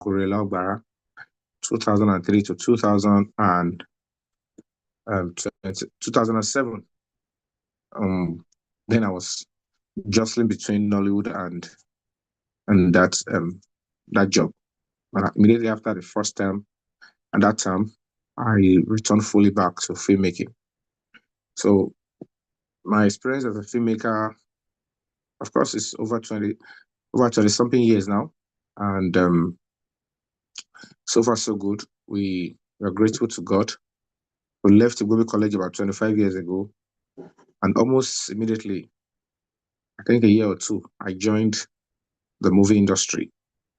Kurela 2003 to 2007. Then I was jostling between Nollywood and that job. But immediately after the first term, at that time, I returned fully back to filmmaking. So my experience as a filmmaker, of course, is over 20 something years now, and so far so good. We are grateful to God. We left Icoba College about 25 years ago, and almost immediately, I think a year or two, I joined the movie industry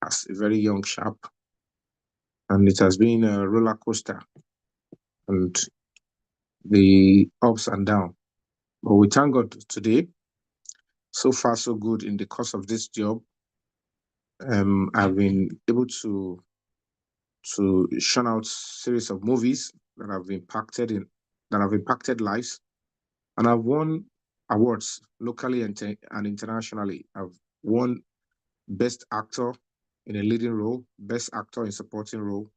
as a very young chap, and it has been a roller coaster and the ups and downs. But we thank God today. So far, so good in the course of this job. I've been able to churn out series of movies that have impacted lives, and I've won awards locally and internationally. I've won Best Actor in a Leading Role, Best Actor in Supporting Role.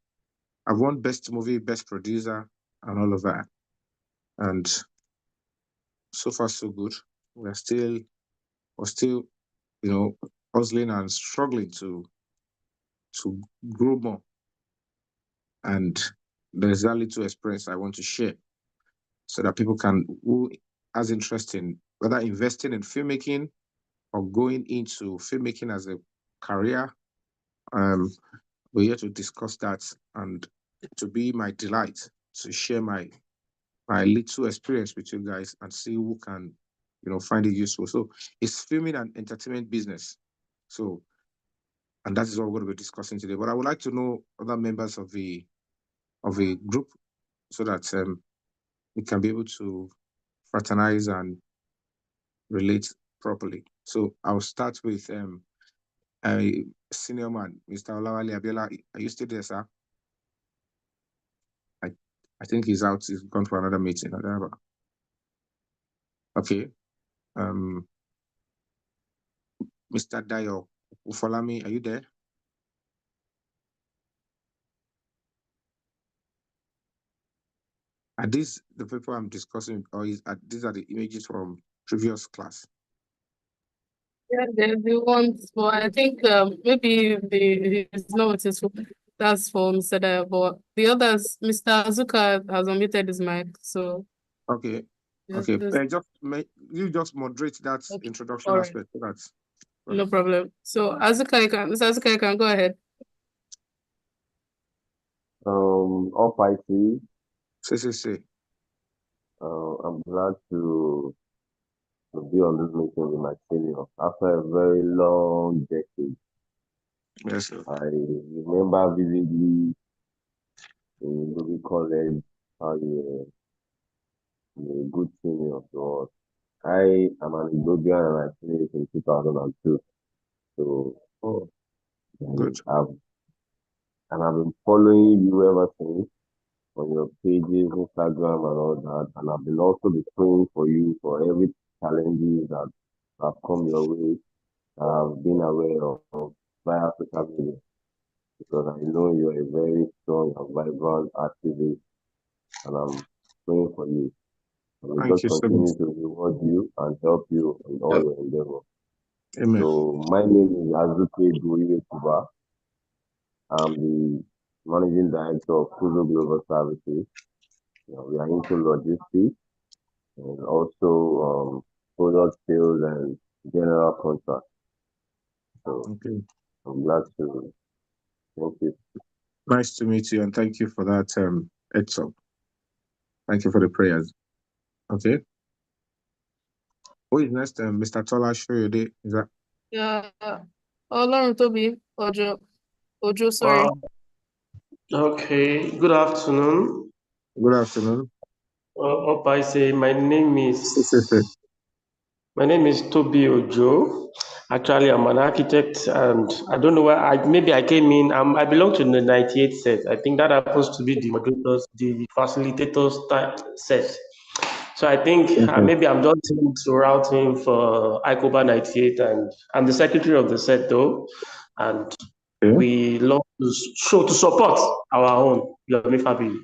I've won Best Movie, Best Producer, and all of that. And so far, so good. We're still, hustling and struggling to grow more. And there's that little experience I want to share so that people who has interest in whether investing in filmmaking or going into filmmaking as a career. We're here to discuss that, and to be my delight to share my little experience with you guys and see who can, find it useful. So it's filming and entertainment business. So, and that is what we're going to be discussing today. But I would like to know other members of the group so that we can be able to fraternize and relate properly. So I'll start with a senior man, Mr. Olawale Abiola. Are you still there, sir? I think he's out. He's gone for another meeting. Okay. Mr. Dayo Ufolami, are you there? Are these the people I'm discussing, or these are the images from previous class? Yeah, they're the ones, but I think maybe it's not what it's for. That's for Mr. Dayo, but the others, Mr. Azuka has unmuted his mic, so. Okay. Okay. You just moderate that introduction aspect. So that's no problem. So Azuka, Mr. Azuka, you can go ahead. Up I see. See. I'm glad to be on this meeting with my senior after a very long decade. Yes, sir. I remember vividly in movie college how you were a good senior to us. I am an Ethiopian and I finished in 2002. So good. I've been following you ever since on your pages, Instagram and all that. And I've been also praying for you for every challenges that have come your way, that I've been aware of via social media. Because I know you're a very strong and vibrant activist, and I'm praying for you. I will just continue to reward you and help you in all your endeavors. Amen. So my name is Icoba. I'm the managing director of Kuzo Global Services. We are into logistics and also product sales and general contracts. So I'm glad to thank you. Nice to meet you, and thank you for that heads up. Thank you for the prayers. Okay. Who is next? Mr. Tola Shoyode. Is that? Yeah. Lauren Toby Ojo, sorry. Okay. Good afternoon. Good afternoon. Up I say my name is Toby Ojo. Actually, I'm an architect, and I don't know why. Maybe I came in. I belong to the 98 set. I think that happens to be the moderators, the facilitators set. So I think maybe I'm just to route him for Icoba 98, and I'm the secretary of the set though. And we launched to support our own Yomi family.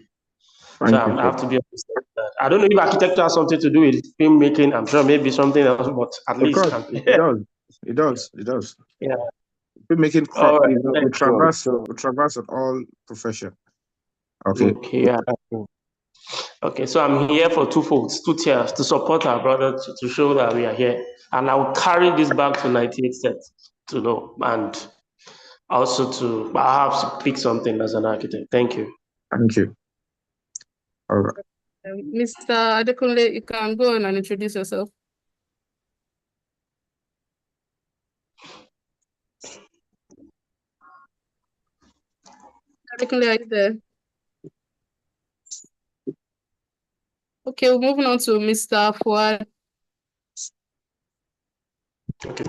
So Thank you, I sir. have to be honest with that. I don't know if architecture has something to do with filmmaking. I'm sure maybe something else, but at Of least course, it does. It does. It does. yeah. We're making All right. we Sure. traverse on all profession. Okay. Okay. Yeah. Okay. So I'm here for two folds, two tiers to support our brother to show that we are here, and I will carry this back to 98 sets to know and also to perhaps pick something as an architect. Thank you. Thank you. All right. Mr. Adekunle, you can go on and introduce yourself. Adekunle, are you there? Okay, we're moving on to Mr. Fuad. Okay.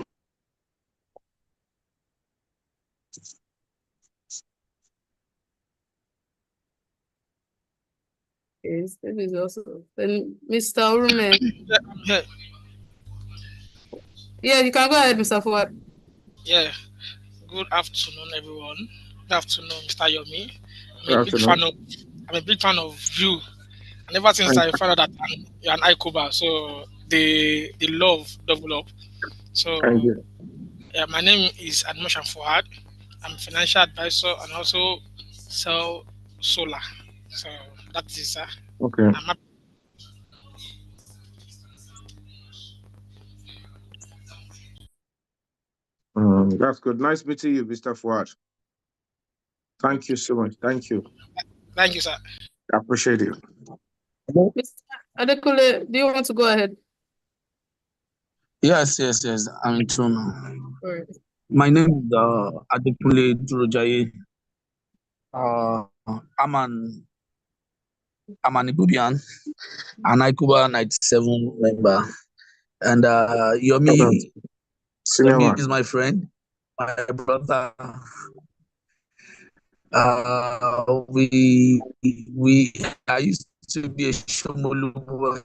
Yes, that is also. Then Mr. Urume. Yeah, I'm here. Yeah, you can go ahead, Mr. Fuad. Yeah. Good afternoon, everyone. Good afternoon, Mr. Yomi. Good afternoon. I'm a big fan of you. And ever since Thank, I found out that you're an Icoba, so the love double up. thank So you. yeah, my name is Admission Fuad. I'm a financial advisor and also sell solar. So that is Okay. I'm happy. That's good. Nice meeting you, Mr. Fuad. Thank you so much. Thank you. Thank you, sir. I appreciate it. Mr. Adekunle, do you want to go ahead? Yes. I'm Tuna. All right. My name is Adekunle Durojaye. I'm an Ibubian, an Icoba 97 member, and Yomi Senior man. is my friend, my brother. I used to be a Shomolu boy.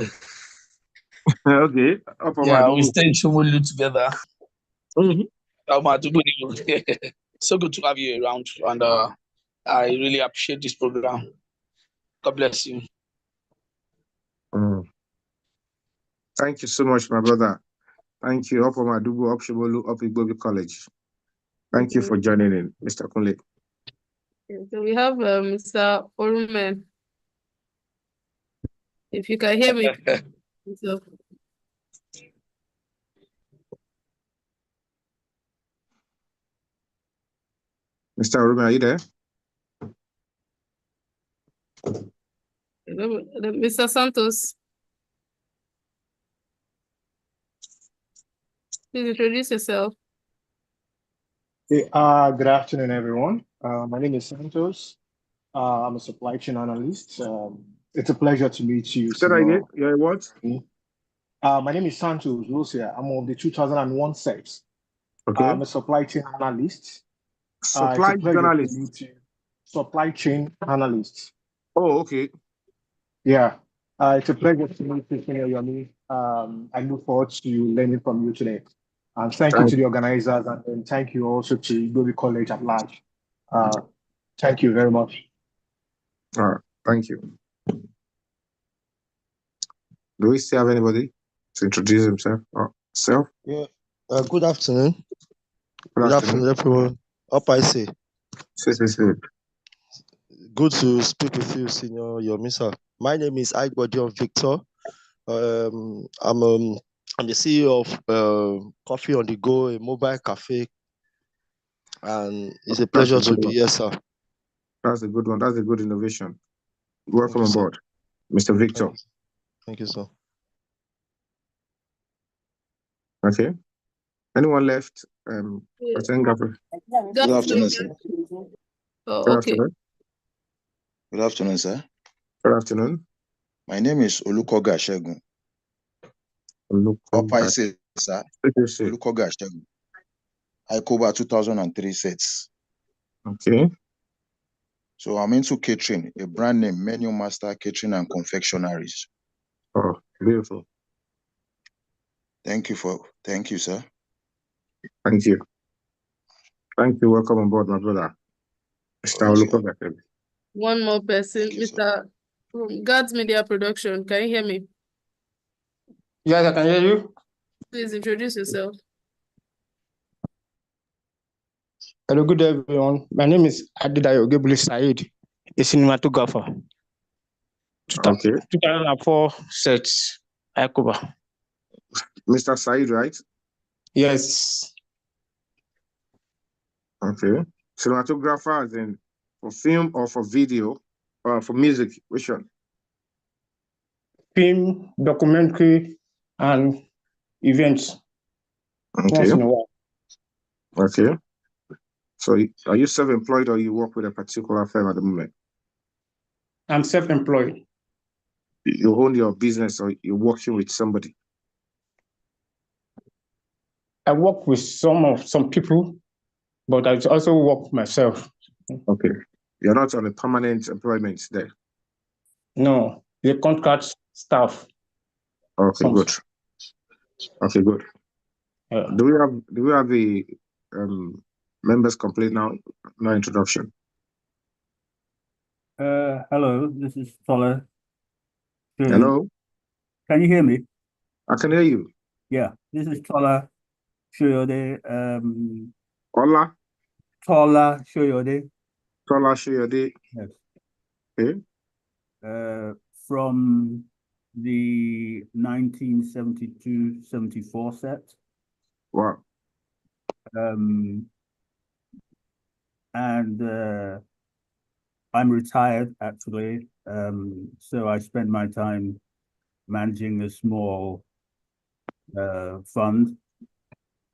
Okay. Up on my Yeah, we double. stayed in Shomolu together. Mhm. So good to have you around, and I really appreciate this program. God bless you. Mm. Thank you so much, my brother. Thank you. Up on my double, up Shibolu, up Igbobi College. Thank you for joining in, Mr. Kunle. Okay, so we have Mr. Urume. If you can hear me. So, Mr. Orumi, are you there? Mr. Santos, please introduce yourself. Hey, good afternoon, everyone. My name is Santos. I'm a supply chain analyst. It's a pleasure to meet you, Say that again. Senor. You're what? My name is Santos Lucia. I'm of the 2001 set. Okay. I'm a supply chain analyst. It's Supply a pleasure journalist. to meet you. Supply chain analyst. Oh, okay. Yeah. It's a pleasure to meet you, Senor Yomi. I look forward to learning from you today. And thank you to the organizers, and thank you also to Igbobi College at large. Thank you very much. All right. Thank you. Do we still have anybody to introduce himself or self? Yeah. Good afternoon. Good Good afternoon, everyone. Up I say. See. Good to speak with you, Senior Yomisa. My name is Icoba Victor. I'm the CEO of Coffee on the Go, a mobile cafe, and it's a pleasure to be here, sir. That's a good one. That's a good innovation. Welcome Thank you, aboard, Mr. Victor. Thank you, sir. Okay. Anyone left? Good afternoon, sir. Oh, Good okay. afternoon. Good afternoon, sir. Good afternoon. My name is Olukoga Shegun. Up I say, sir. Olukoga Shegun. Icoba 2003 sets. Okay. So I'm into catering, a brand name, Menu Master Catering and Confectionaries. Oh, beautiful. Thank you, sir. Thank you. Welcome on board, my brother. Mr. Olukoba. One more person, Thank you, sir. Mr. from God's Media Production. Can you hear me? Yes, I can hear you. Please introduce yourself. Hello, good day, everyone. My name is Adidayo Gebuli Said, a cinematographer. Okay. 2004 sets, Icoba. Mr. Said, right? Yes, Okay. Cinematographer as in for film or for video or for music? Which one? film, documentary, and events Okay. once in a while. Okay. So are you self-employed or you work with a particular firm at the moment? I'm self-employed. You own your business or you're working with somebody? I work with some people, but I also work myself. Okay. You're not on a permanent employment there? No, the contract staff. Okay, good. Okay, good. Do we have the members complete now? No introduction. Hello, this is Tola. Hello? Can you hear me? I can hear you. Yeah, this is Tola Shoyode. Ola? Tola Shoyode. Tola Shoyode. Yes. Okay. From the 1972-74 set. Wow. And I'm retired actually. So I spend my time managing a small fund,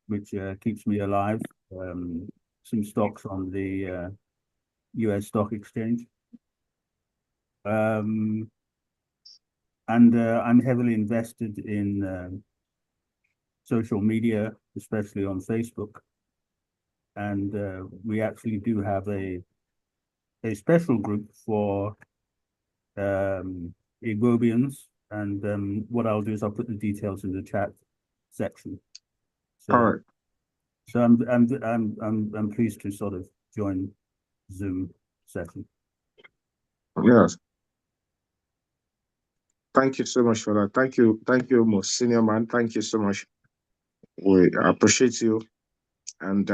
which keeps me alive. Some stocks on the US stock exchange. And I'm heavily invested in social media, especially on Facebook. And we actually do have a special group for Igobians. And what I'll do is I'll put the details in the chat section. So, all right. So I'm pleased to sort of join Zoom session. Yes. Thank you so much for that. Thank you, most senior man. Thank you so much. We appreciate you. And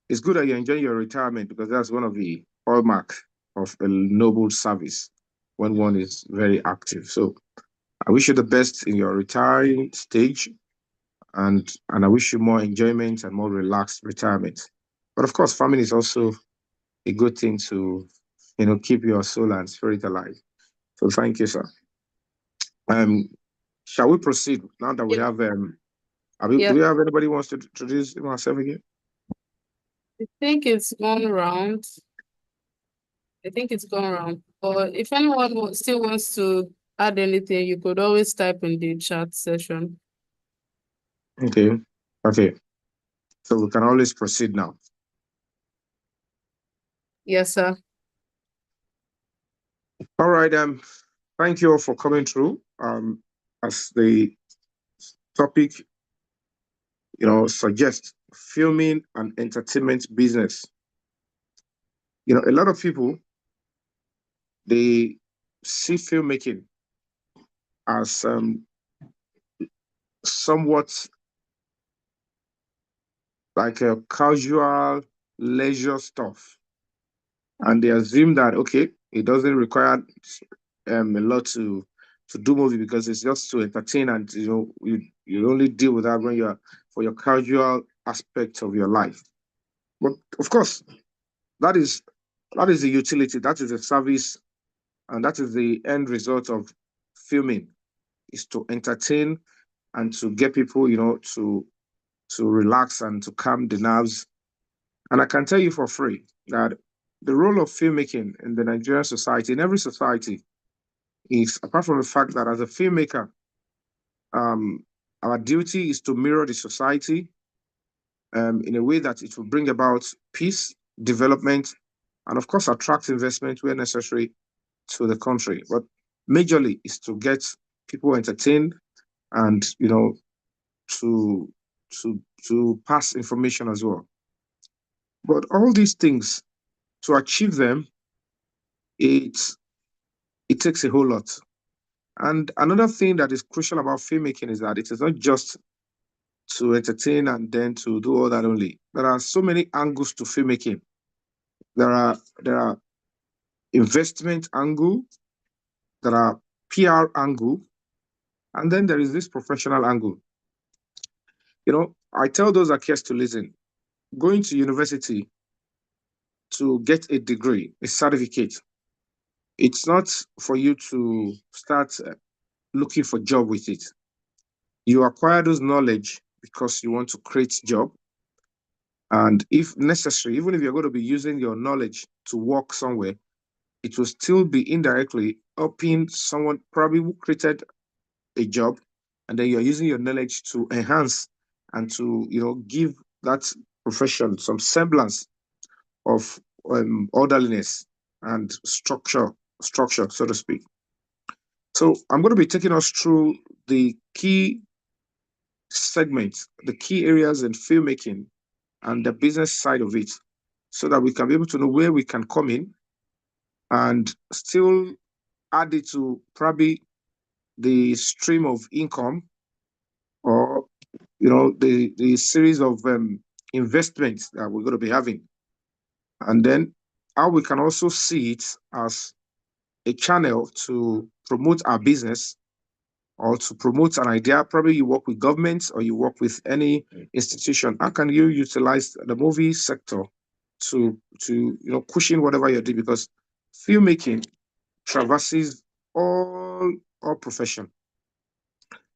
it's good that you enjoy your retirement because that's one of the hallmarks of a noble service when one is very active. So I wish you the best in your retiring stage, and I wish you more enjoyment and more relaxed retirement. But of course, family is also a good thing to, keep your soul and spirit alive. So thank you, sir. Shall we proceed now that we have do we have anybody who wants to introduce himself again? I think it's gone around. But if anyone still wants to add anything, you could always type in the chat session. Okay. So we can always proceed now. Yes, sir. All right. Thank you all for coming through. As the topic, suggests, filming and entertainment business. A lot of people, they see filmmaking as somewhat like a casual leisure stuff, and they assume that it doesn't require a lot to do movie because it's just to entertain, and you only deal with that when you're for your casual aspect of your life. But of course, that is the utility, that is the service, and that is the end result of filming, is to entertain and to get people to relax and to calm the nerves. And I can tell you for free that the role of filmmaking in the Nigerian society, in every society, is, apart from the fact that as a filmmaker, our duty is to mirror the society in a way that it will bring about peace, development, and of course attract investment where necessary to the country. But majorly is to get people entertained and to to pass information as well. But all these things to achieve them, it takes a whole lot. And another thing that is crucial about filmmaking is that it is not just to entertain and then to do all that only. There are so many angles to filmmaking. There are investment angle, there are PR angle, and then there is this professional angle. You know, I tell those that cares to listen, going to university to get a degree, a certificate, it's not for you to start looking for job with it. You acquire those knowledge because you want to create job. And if necessary, even if you're going to be using your knowledge to work somewhere, it will still be indirectly helping someone probably who created a job, and then you're using your knowledge to enhance and to give that profession some semblance of orderliness and structure, so to speak. So I'm going to be taking us through the key segments, the key areas in filmmaking and the business side of it, so that we can be able to know where we can come in and still add it to probably the stream of income, or the series of investments that we're going to be having, and then how we can also see it as a channel to promote our business or to promote an idea. Probably you work with governments or you work with any institution. How can you utilize the movie sector to cushion whatever you're doing? Because filmmaking traverses all profession.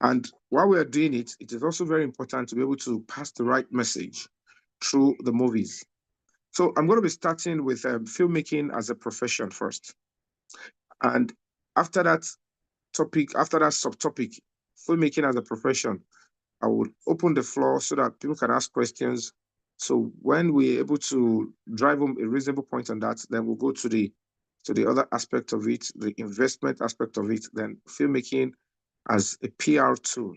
And while we are doing it, it is also very important to be able to pass the right message through the movies. So I'm going to be starting with filmmaking as a profession first. And after that after that subtopic, filmmaking as a profession, I will open the floor so that people can ask questions. So when we're able to drive home a reasonable point on that, then we'll go to the other aspect of it, the investment aspect of it, then filmmaking as a PR tool.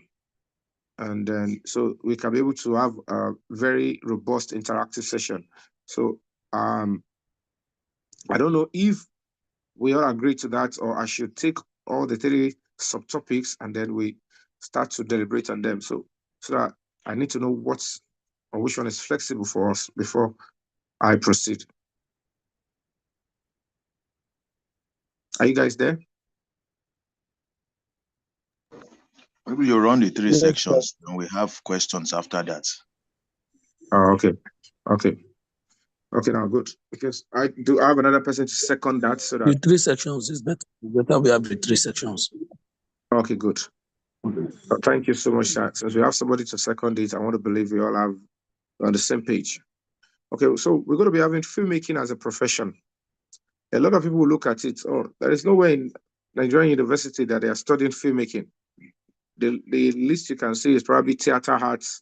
And then so we can be able to have a very robust interactive session. So I don't know if we all agree to that, or I should take all the three subtopics and then we start to deliberate on them. So that I need to know which one is flexible for us before I proceed. Are you guys there? Maybe you run the three sections and we have questions after that. Oh, okay. Now good. Because I do have another person to second that, so that the three sections is better. Better we have the three sections. Okay, good. Thank you so much, sir. Since we have somebody to second it, I want to believe we all have on the same page. Okay, so we're going to be having filmmaking as a profession. A lot of people will look at it. Oh, there is no way in Nigerian university that they are studying filmmaking. The least you can see is probably theater arts,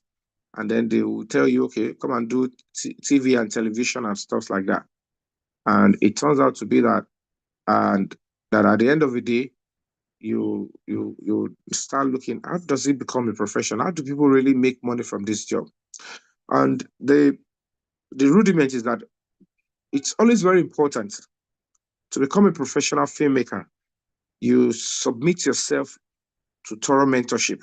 and then they will tell you, okay, come and do TV and television and stuff like that. And it turns out to be that, and that at the end of the day, you start looking, how does it become a profession? How do people really make money from this job? And the rudiment is that it's always very important to become a professional filmmaker. You submit yourself to thorough mentorship.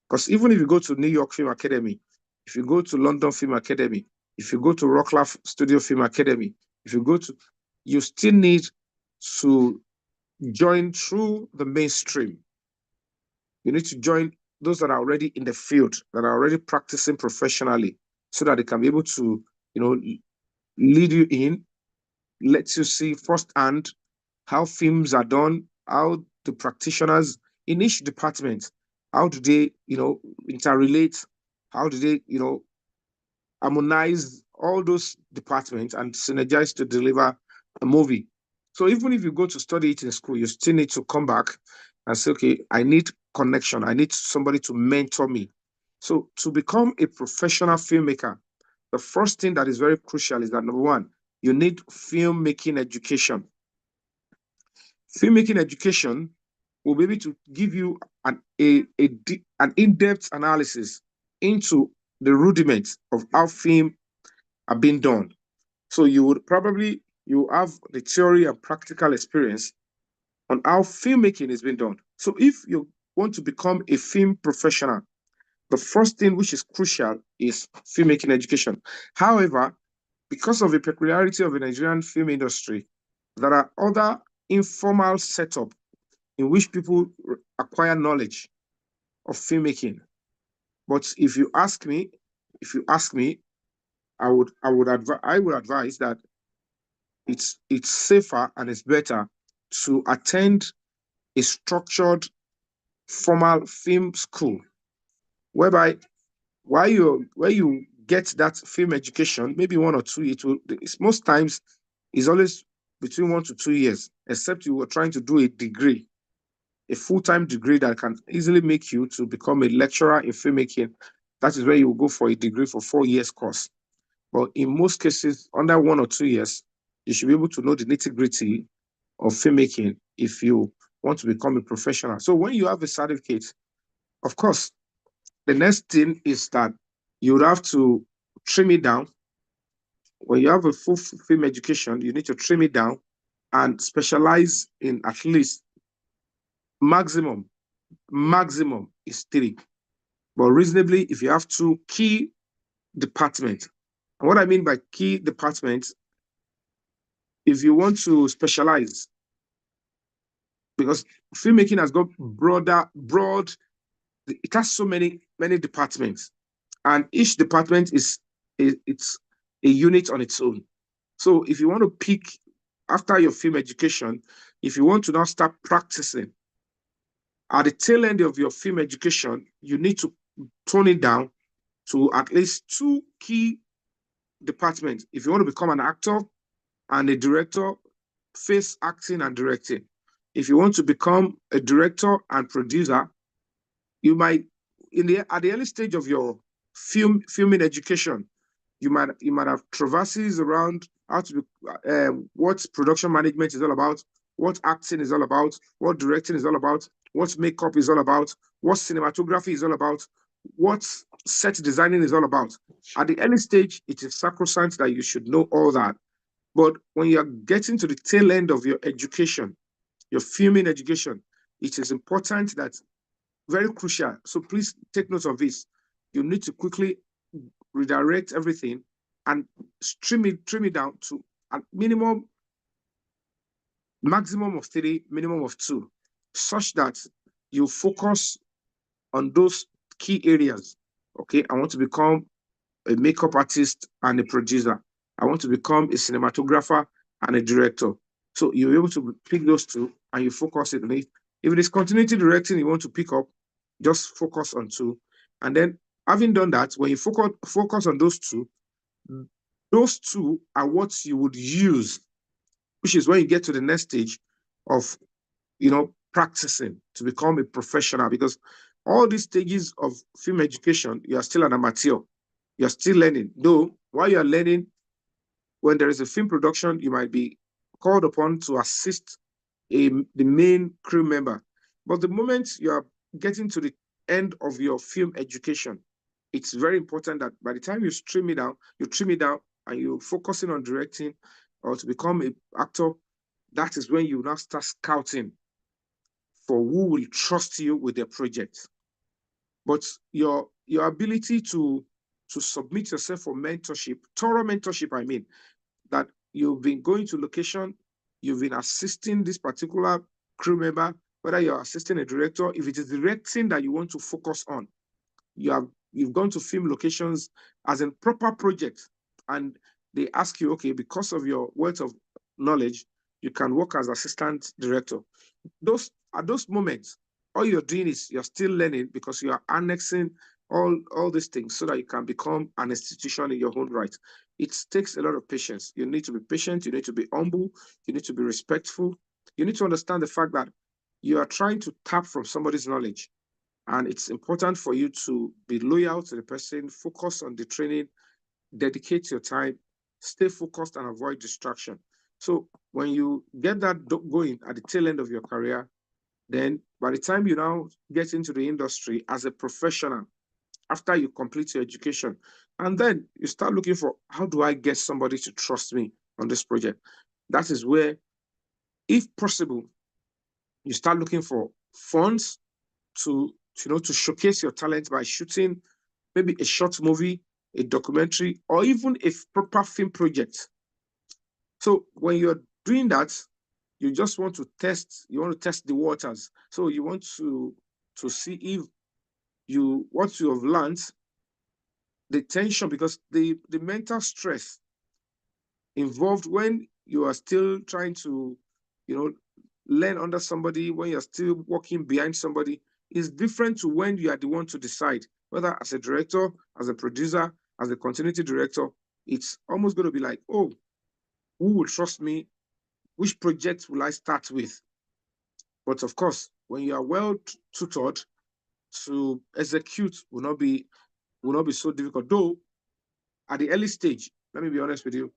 Because even if you go to New York Film Academy, if you go to London Film Academy, if you go to Rocklaf Studio Film Academy, you still need to join through the mainstream. You need to join those that are already in the field, that are already practicing professionally, so that they can be able to, lead you in, let you see firsthand how films are done, how the practitioners in each department, how do they, interrelate, how do they, harmonize all those departments and synergize to deliver a movie. So even if you go to study it in school, you still need to come back and say, okay, I need connection. I need somebody to mentor me. So to become a professional filmmaker, the first thing that is very crucial is that, number one, you need filmmaking education. Filmmaking education will be able to give you an in-depth analysis into the rudiments of how film are being done. So you would probably you have the theory and practical experience on how filmmaking is being done. So if you want to become a film professional, the first thing which is crucial is filmmaking education. However, because of the peculiarity of the Nigerian film industry, there are other informal setup in which people acquire knowledge of filmmaking. But if you ask me, I would advise that it's safer and it's better to attend a structured formal film school, whereby where you get that film education, maybe 1 or 2, it's most times is always between 1 to 2 years, except you were trying to do a degree, a full-time degree that can easily make you to become a lecturer in filmmaking. That is where you will go for a degree for 4 years course. But in most cases, under 1 or 2 years, you should be able to know the nitty-gritty of filmmaking if you want to become a professional. So when you have a certificate, of course, the next thing is that you would have to trim it down. When you have a full film education, you need to trim it down and specialize in at least maximum is 3. But reasonably, if you have 2 key departments, and what I mean by key departments, if you want to specialize, because filmmaking has got broad, it has so many departments, and each department it's a unit on its own. So if you want to pick after your film education, if you want to now start practicing at the tail end of your film education, you need to tone it down to at least 2 key departments. If you want to become an actor and a director, face acting and directing. If you want to become a director and producer, you might at the early stage of your filming education, you might have traverses around how to what production management is all about, what acting is all about, what directing is all about, what makeup is all about, what cinematography is all about, what set designing is all about. At the early stage, it is sacrosanct that you should know all that. But when you are getting to the tail end of your education, your filming education, it is important that, very crucial. So please take note of this. You need to quickly redirect everything and trim it down to a maximum of 3, minimum of 2, such that you focus on those key areas. Okay, I want to become a makeup artist and a producer. I want to become a cinematographer and a director. So you're able to pick those 2 and you focus it on it. If it is continuity directing you want to pick up, just focus on 2. And then having done that, when you focus on those 2 are what you would use, which is when you get to the next stage of, practicing to become a professional. Because all these stages of film education, you are still an amateur. You're still learning. Though, while you're learning, when there is a film production, you might be called upon to assist the main crew member. But the moment you are getting to the end of your film education, it's very important that by the time you trim it down and you're focusing on directing or to become an actor, that is when you now start scouting for who will trust you with their project. But your ability to submit yourself for mentorship, thorough mentorship, I mean, that you've been going to location, you've been assisting this particular crew member, whether you're assisting a director, if it is directing that you want to focus on, you've gone to film locations as a proper project, and they ask you, okay, because of your wealth of knowledge, you can work as assistant director. At those moments, all you're doing is you're still learning because you are annexing all these things so that you can become an institution in your own right. It takes a lot of patience. You need to be patient. You need to be humble. You need to be respectful. You need to understand the fact that you are trying to tap from somebody's knowledge. And it's important for you to be loyal to the person, focus on the training, dedicate your time, stay focused and avoid distraction. So when you get that going at the tail end of your career, then by the time you now get into the industry as a professional, after you complete your education, and then you start looking for, how do I get somebody to trust me on this project? that is where, if possible, you start looking for funds to to showcase your talent by shooting maybe a short movie, a documentary, or even a proper film project. So when you're doing that, you just want to test, the waters. So you want to see if what you have learned, the tension, because the mental stress involved when you are still trying to, learn under somebody, when you're still working behind somebody, is different to when you are the one to decide, whether as a director, as a producer, as a continuity director. It's almost going to be like, oh, who will trust me? Which project will I start with? But of course, when you are well tutored, to execute will not be so difficult. Though at the early stage, let me be honest with you,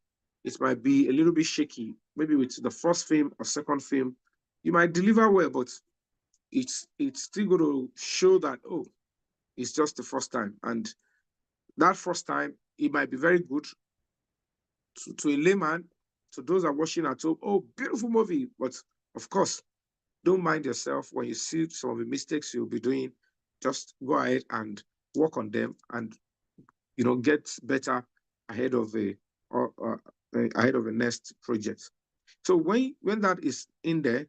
it might be a little bit shaky. Maybe with the first film or second film, you might deliver well, but it's still going to show that, oh, it's just the first time. And that first time, it might be very good to a layman, to those that are watching at home. Oh, beautiful movie. But of course, don't mind yourself when you see some of the mistakes you'll be doing. Just go ahead and work on them, and get better ahead of ahead of the next project. So when that is in there,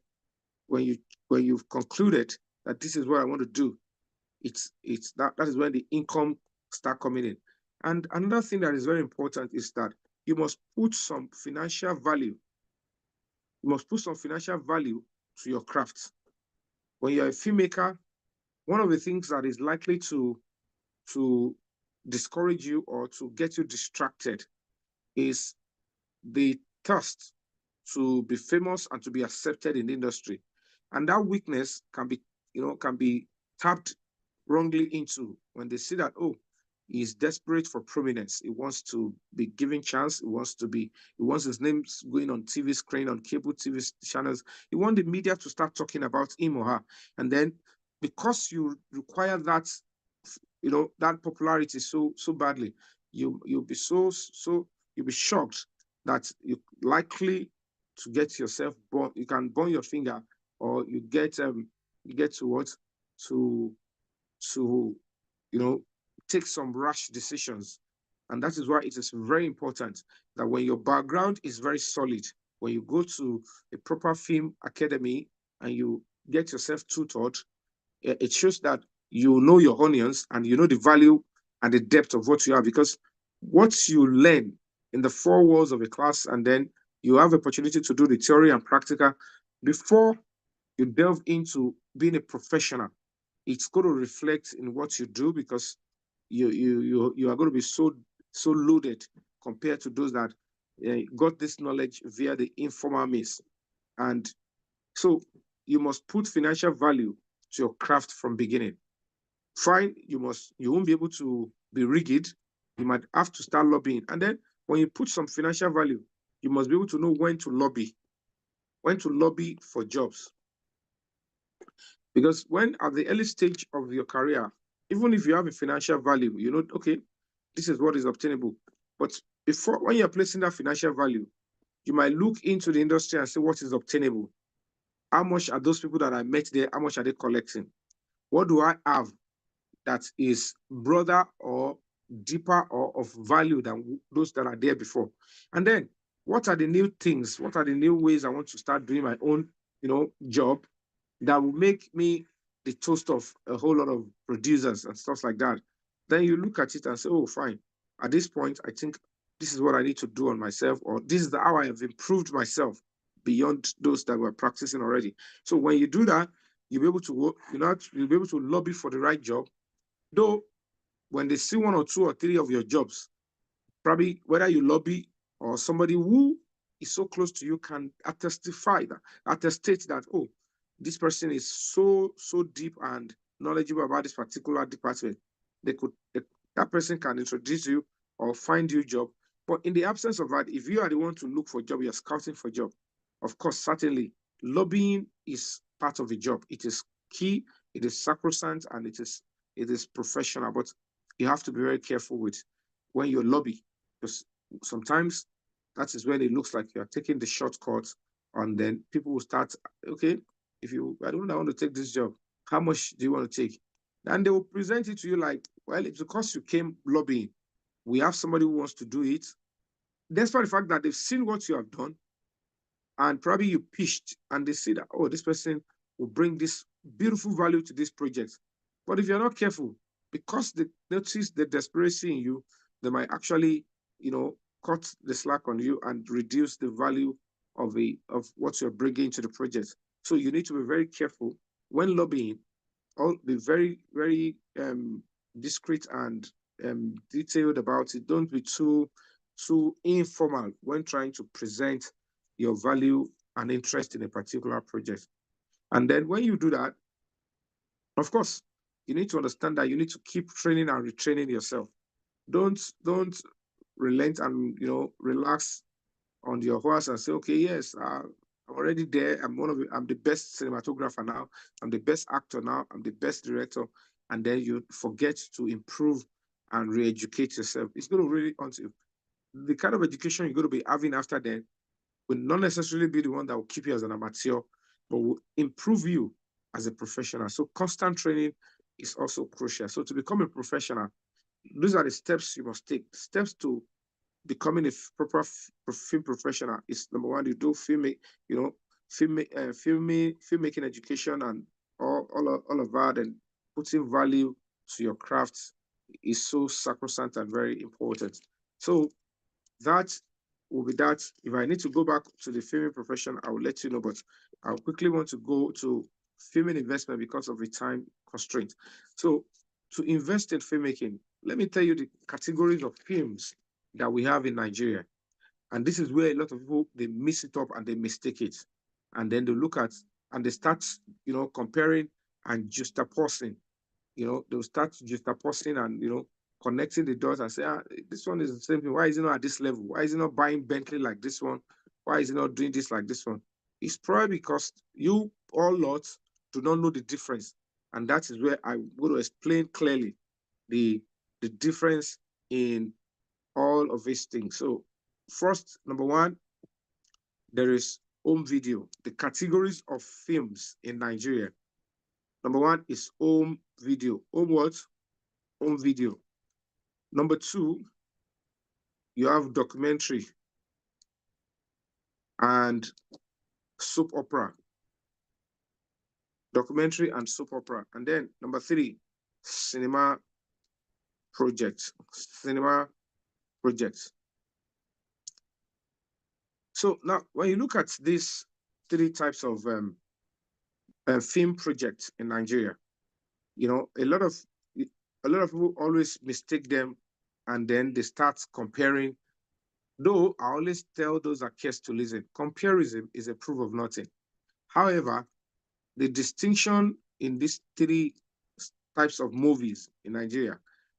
when you've concluded that this is what I want to do, that is when the income start coming in. And another thing that is very important is that you must put some financial value. You must put some financial value to your craft. When you're a filmmaker, one of the things that is likely to discourage you or to get you distracted is the thirst to be famous and to be accepted in the industry. And that weakness can be tapped wrongly into when they see that, oh, he's desperate for prominence. He wants to be given chance. He wants his name going on TV screen, on cable TV channels. He wants the media to start talking about him or her. And then because you require that, that popularity so badly, you'll be you'll be shocked that you likely to get yourself born. You can burn your finger, or you get to what to take some rash decisions. And that is why it is very important that when your background is very solid, when you go to a proper film academy and you get yourself tutored, it shows that you know your onions and you know the value and the depth of what you have. Because what you learn in the four walls of a class, and then you have the opportunity to do the theory and practical before you delve into being a professional, it's going to reflect in what you do, because you are going to be so loaded compared to those that got this knowledge via the informal means. And so you must put financial value to your craft from beginning. Fine, you won't be able to be rigid. You might have to start lobbying. And then when you put some financial value, you must be able to know when to lobby for jobs. Because when at the early stage of your career, even if you have a financial value, okay, this is what is obtainable. But when you're placing that financial value, you might look into the industry and say, what is obtainable? How much are those people that I met there? How much are they collecting? What do I have that is broader or deeper or of value than those that are there before? And then what are the new things? What are the new ways I want to start doing my own, job that will make me the toast of a whole lot of producers and stuff like that? Then you look at it and say, oh, fine. At this point, I think this is what I need to do on myself, or this is how I have improved myself beyond those that were practicing already. So when you do that, you'll be able to work, you'll be able to lobby for the right job. Though when they see one or two or three of your jobs, probably whether you lobby or somebody who is so close to you can attestate that, oh, this person is so deep and knowledgeable about this particular department. That person can introduce you or find you a job. But in the absence of that, if you are the one to look for a job, you're scouting for a job, of course, certainly lobbying is part of the job. It is key, it is sacrosanct, and it is professional. But you have to be very careful with when you lobby, because sometimes that is when it looks like you're taking the shortcut, and then people will start, okay, I don't want to take this job, how much do you want to take? And they will present it to you like, well, it's because you came lobbying. We have somebody who wants to do it. Despite the fact that they've seen what you have done, and probably you pitched, and they see that, oh, this person will bring this beautiful value to this project. But if you're not careful, because they notice the desperation in you, they might actually, cut the slack on you and reduce the value of what you're bringing to the project. So you need to be very careful when lobbying. Be very, very discreet and detailed about it. Don't be too informal when trying to present your value and interest in a particular project. And then when you do that, of course, you need to understand that you need to keep training and retraining yourself. Don't relent and relax on your horse and say, okay, yes, I'm already there. I'm the best cinematographer now. I'm the best actor now. I'm the best director. And then you forget to improve and re-educate yourself. It's going to really, until the kind of education you're going to be having after that will not necessarily be the one that will keep you as an amateur, but will improve you as a professional. So constant training is also crucial. So to become a professional, these are the steps you must take. Steps to becoming a proper film professional is number one, you do filmmaking education and all of that, and putting value to your craft is so sacrosanct and very important. So that will be that. If I need to go back to the filming profession, I will let you know, but I quickly want to go to filming investment because of the time constraint. So to invest in filmmaking, let me tell you the categories of films that we have in Nigeria. And this is where a lot of people, they mix it up and they mistake it. And then they look at, and they start, comparing and juxtaposing. They'll start juxtaposing and, connecting the dots and say, this one is the same thing. Why is it not at this level? Why is it not buying Bentley like this one? Why is it not doing this like this one? It's probably because you all lots do not know the difference. And that is where I want to explain clearly the difference in all of these things. So first, number one, there is home video. The categories of films in Nigeria. Number one is home video. Home what? Home video. Number two, you have documentary and soap opera. Documentary and soap opera. And then number three, cinema projects. Cinema projects. So now, when you look at these three types of film projects in Nigeria, a lot of people always mistake them, and then they start comparing. Though I always tell those that cares to listen, comparison is a proof of nothing. However, the distinction in these three types of movies in Nigeria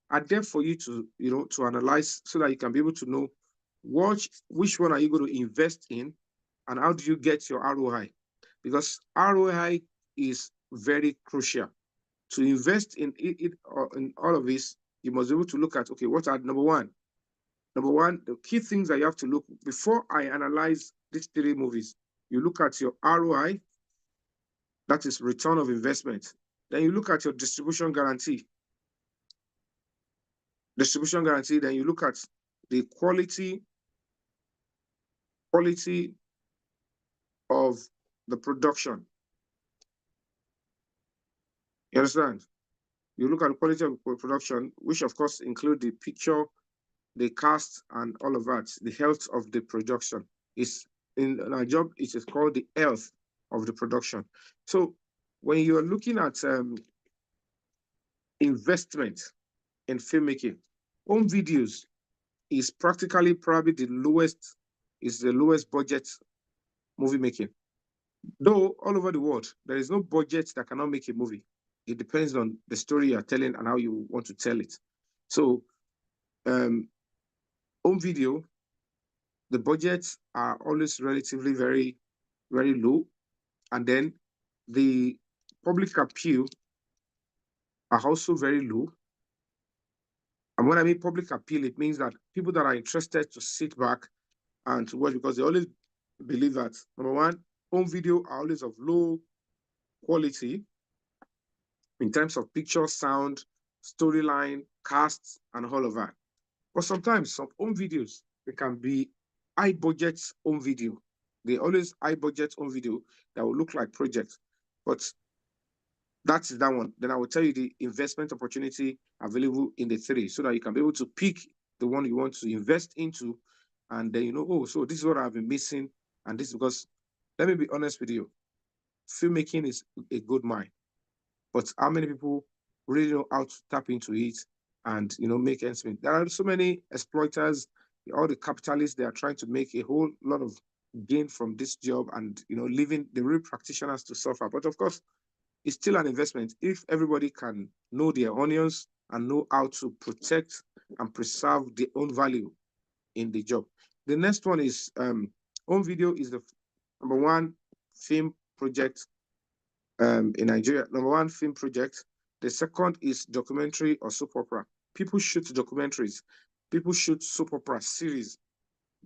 are there for you to to analyze, so that you can be able to know which one are you going to invest in, and how do you get your ROI, because ROI is very crucial. To invest in in all of this, you must be able to look at, okay, what are number one, the key things that you have to look before I analyze these three movies. You look at your ROI, that is return of investment. Then you look at your distribution guarantee. Then you look at the quality of the production. You understand? You look at the quality of production, which of course include the picture, the cast, and all of that. The health of the production is in our job. It is called the health of the production. So when you are looking at investment in filmmaking, home videos is practically probably the lowest budget movie making. Though all over the world, there is no budget that cannot make a movie. It depends on the story you're telling and how you want to tell it. So home video, the budgets are always relatively very, very low. And then the public appeal are also very low. And when I mean public appeal, it means that people that are interested to sit back and to watch because they always believe that number one, home video are always of low quality in terms of picture, sound, storyline, casts, and all of that. But sometimes some home videos, they can be high budget home video. They always high budget home video that will look like projects. But that's that one. Then I will tell you the investment opportunity available in the three so that you can be able to pick the one you want to invest into. And then you know, oh, so this is what I've been missing. And this is because, let me be honest with you, filmmaking is a good mind. But how many people really know how to tap into it and make ends meet? There are so many exploiters, all the capitalists. They are trying to make a whole lot of gain from this job, and leaving the real practitioners to suffer. But of course, it's still an investment if everybody can know their onions and know how to protect and preserve their own value in the job. The next one is home video is the number one film project in Nigeria, number one film project. The second is documentary or soap opera. People shoot documentaries. People shoot soap opera series.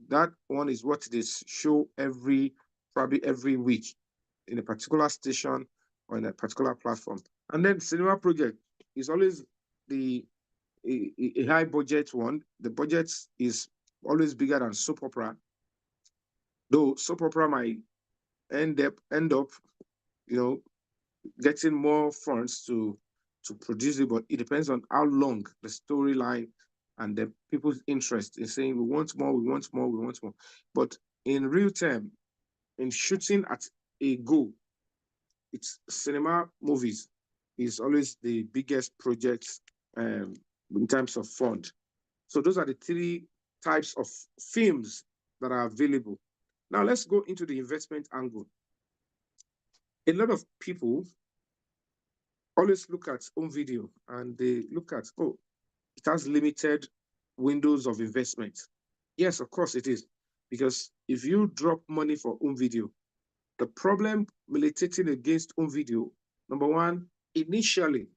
That one is what they show probably every week in a particular station or in a particular platform. And then cinema project is always a high budget one. The budget is always bigger than soap opera, though soap opera might end up getting more funds to produce it, but it depends on how long the storyline and the people's interest in saying we want more, we want more, we want more. But in real time, in shooting at a goal, it's cinema movies is always the biggest project in terms of fund. So those are the three types of films that are available. Now let's go into the investment angle. A lot of people always look at home video and they look at, oh, it has limited windows of investment. Yes, of course it is. Because if you drop money for home video, the problem militating against home video, number one, initially,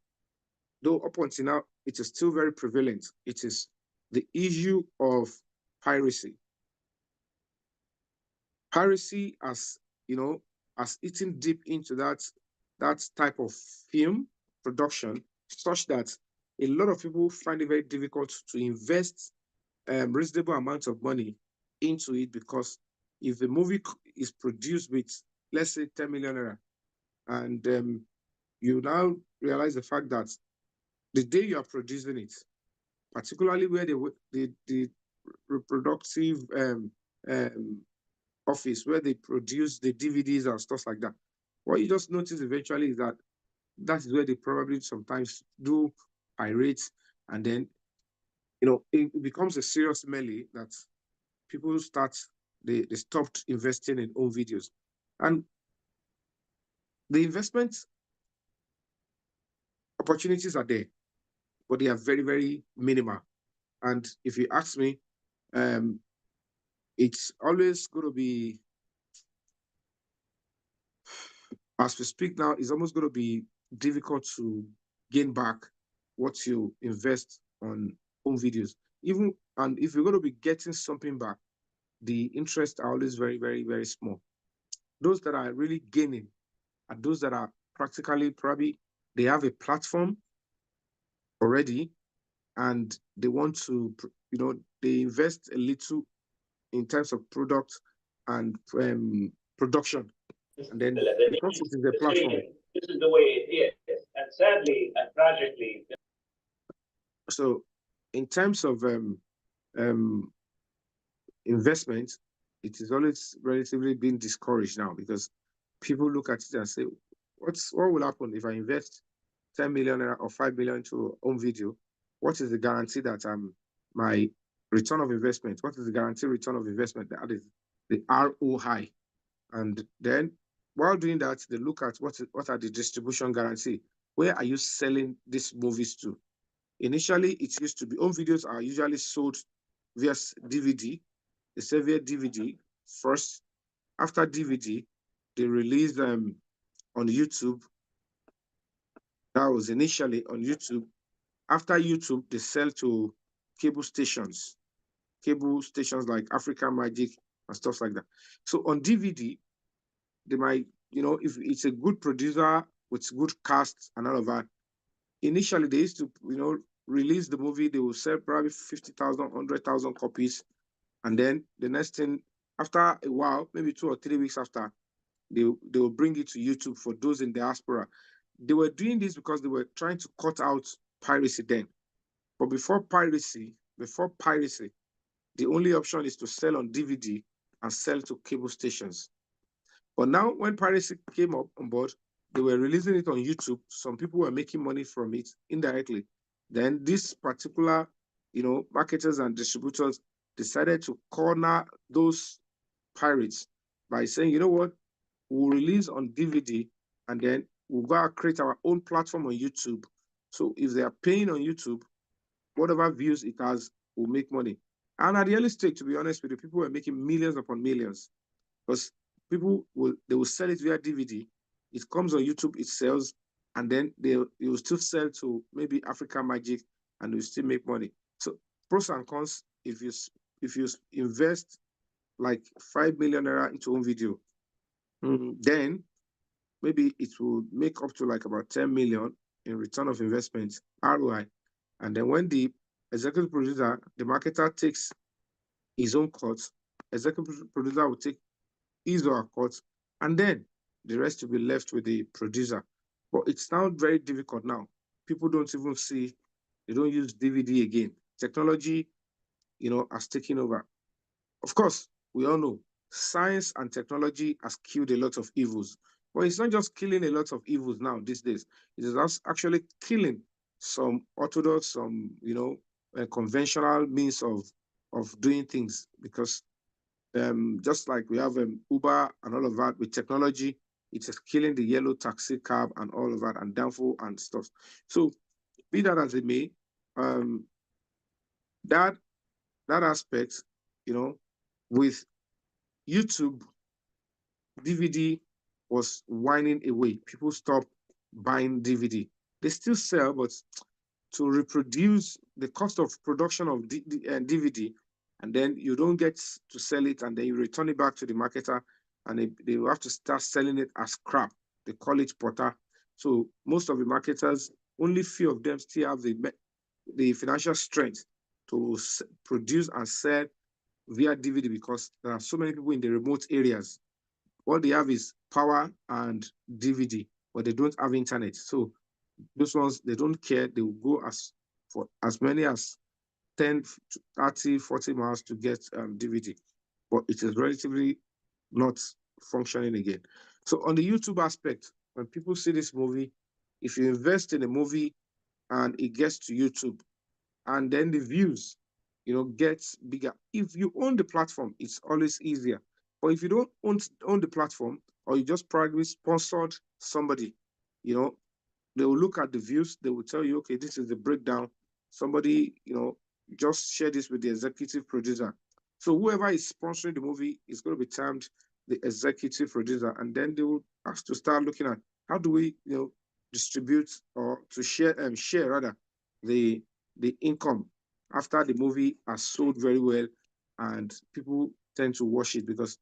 though up until now, it is still very prevalent. It is the issue of piracy. Piracy has eaten deep into that type of film production, such that a lot of people find it very difficult to invest reasonable amounts of money into it, because if the movie is produced with, let's say, 10 million naira, and you now realize the fact that the day you are producing it, particularly where the reproductive office where they produce the DVDs and stuff like that, what you just notice eventually is that is where they probably sometimes do pirate, and then it becomes a serious melee that people they stopped investing in home videos. And the investment opportunities are there, but they are very, very minimal. And if you ask me, it's always going to be, as we speak now, it's almost going to be difficult to gain back what you invest on home videos. And if you're going to be getting something back, the interests are always very, very, very small. Those that are really gaining are those that are practically probably they have a platform already, and they want to, they invest a little in terms of product and production. And then because it is a platform. This is the way it is. And sadly and tragically. So in terms of investment, it is always relatively being discouraged now, because people look at it and say, what will happen if I invest 10 million or 5 million into home video? What is the guarantee that my return of investment, what is the guarantee return of investment? That is the ROI. And then while doing that, they look at what are the distribution guarantee. Where are you selling these movies to? Initially, it used to be home videos are usually sold via DVD. They sell via DVD first. After DVD, they release them on YouTube. That was initially on YouTube. After YouTube, they sell to cable stations like African Magic, and stuff like that. So on DVD, they might, if it's a good producer with good cast and all of that, initially they used to, release the movie, they will sell probably 50,000, 100,000 copies. And then the next thing, after a while, maybe 2 or 3 weeks after, they will bring it to YouTube for those in diaspora. They were doing this because they were trying to cut out piracy then. But before piracy, the only option is to sell on DVD and sell to cable stations. But now, when piracy came up on board, they were releasing it on YouTube. Some people were making money from it indirectly. Then this particular, marketers and distributors decided to corner those pirates by saying, you know what, we'll release on DVD and then we'll go and create our own platform on YouTube. So if they are paying on YouTube, whatever views it has will make money. And at the early stage, to be honest with you, people were making millions upon millions because they will sell it via DVD. It comes on YouTube, it sells, and then they will still sell to maybe Africa Magic, and they will still make money. So pros and cons. If you invest like 5 million naira into one video, then maybe it will make up to like about 10 million in return of investment ROI. And then when the executive producer, the marketer takes his own cut, executive producer will take his or her cut, and then the rest will be left with the producer. But it's now very difficult now. People don't even see, they don't use DVD again. Technology, has taken over. Of course, we all know science and technology has killed a lot of evils. But it's not just killing a lot of evils now these days. It is actually killing some orthodox, some conventional means of doing things because just like we have Uber and all of that with technology, it is killing the yellow taxi cab and all of that and downfall and stuff. So be that as it may, that aspect, with YouTube, DVD was winding away. People stopped buying DVD. They still sell, but to reproduce the cost of production of DVD, and then you don't get to sell it, and then you return it back to the marketer, and they will have to start selling it as scrap. They call it porter. So most of the marketers, only few of them still have the financial strength to produce and sell via DVD because there are so many people in the remote areas. All they have is power and DVD, but they don't have internet. So those ones, they don't care. They will go for as many as 10, 30, 40 miles to get DVD, but it is relatively not functioning again. So on the YouTube aspect, when people see this movie, if you invest in a movie and it gets to YouTube, and then the views, gets bigger. If you own the platform, it's always easier. But if you don't own the platform, or you just probably sponsored somebody, you know, they will look at the views, they will tell you, okay, this is the breakdown. Somebody, just share this with the executive producer. So whoever is sponsoring the movie is going to be termed the executive producer. And then they will have to start looking at how do we, distribute or to share rather the income after the movie has sold very well and people tend to watch it because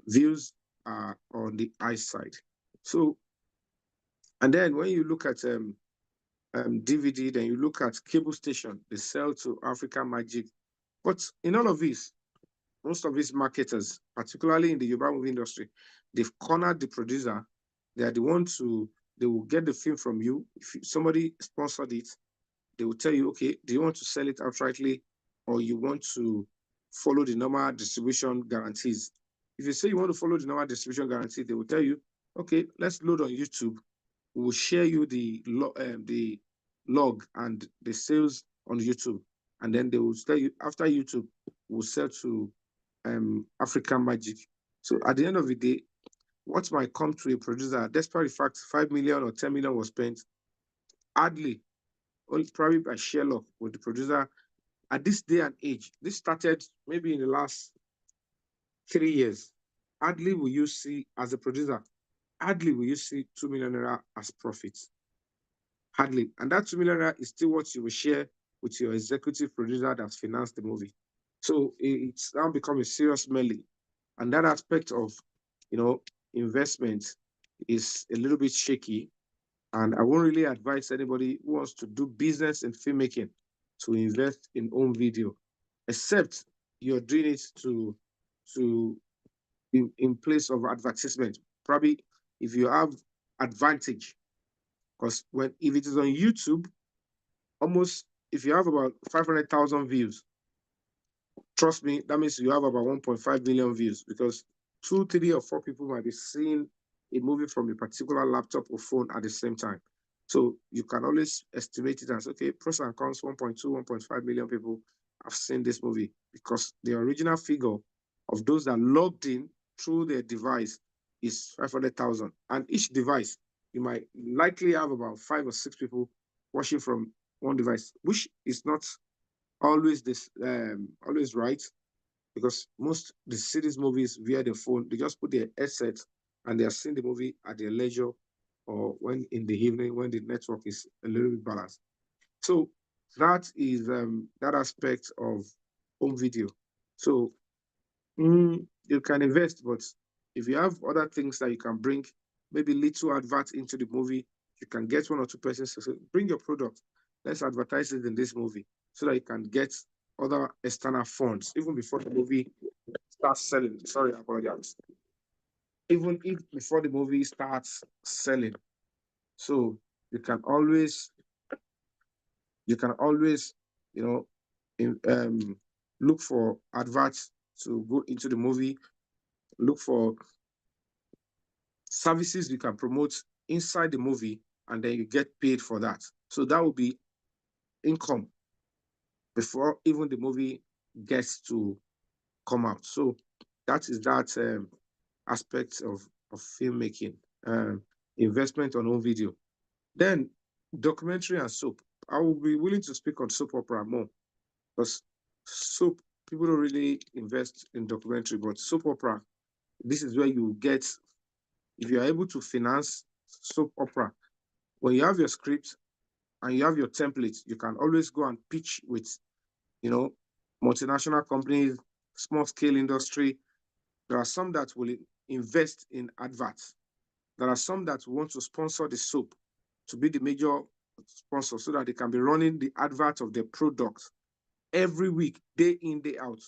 views are on the high side. So, and then when you look at DVD, then you look at cable station, they sell to Africa Magic. But in all of this, most of these marketers, particularly in the Yoruba movie industry, they've cornered the producer. They are the ones they will get the film from you. If somebody sponsored it, they will tell you, okay, do you want to sell it outrightly or you want to follow the normal distribution guarantees? If you say you want to follow the normal distribution guarantee, they will tell you, okay, let's load on YouTube. We'll share you the log and the sales on YouTube. And then they will tell you, after YouTube, we'll sell to African Magic. So at the end of the day, what might come to a producer, despite the fact 5 million or 10 million was spent, hardly, only probably by share luck with the producer at this day and age. This started maybe in the last 3 years. Hardly will you see, as a producer, hardly will you see 2 million naira as profits. Hardly. And that 2 million naira is still what you will share with your executive producer that's financed the movie. So it's now become a serious melee And that aspect of, investment is a little bit shaky. And I won't really advise anybody who wants to do business in filmmaking to invest in home video, except you're doing it to in place of advertisement. Probably if you have advantage, because when if it is on YouTube, almost if you have about 500,000 views, trust me, that means you have about 1.5 million views because 2, 3, or 4 people might be seeing a movie from a particular laptop or phone at the same time. So you can always estimate it as, okay, pros and cons, 1.2, 1.5 million people have seen this movie because the original figure of those that logged in through their device is 500,000. And each device, you might likely have about 5 or 6 people watching from one device, which is not always right, because most the series movies via the phone, they just put their headset and they are seeing the movie at their leisure or when in the evening when the network is a little bit balanced. So that is that aspect of home video. So you can invest, but if you have other things that you can bring, maybe little advert into the movie, you can get 1 or 2 persons to say, bring your product, let's advertise it in this movie so that you can get other external funds even before the movie starts selling. Sorry, I apologize. Even if before the movie starts selling. So you can always, you can always, you know, look for adverts to go into the movie, look for services you can promote inside the movie, and then you get paid for that. So that will be income before even the movie gets to come out. So that is that aspect of filmmaking, investment on home video. Then documentary and soap. I will be willing to speak on soap opera more because soap, people don't really invest in documentary, but soap opera, this is where you get, if you are able to finance soap opera, when you have your script and you have your template, you can always go and pitch with, you know, multinational companies, small scale industry. There are some that will invest in adverts. There are some that want to sponsor the soap to be the major sponsor so that they can be running the advert of their product every week, day in, day out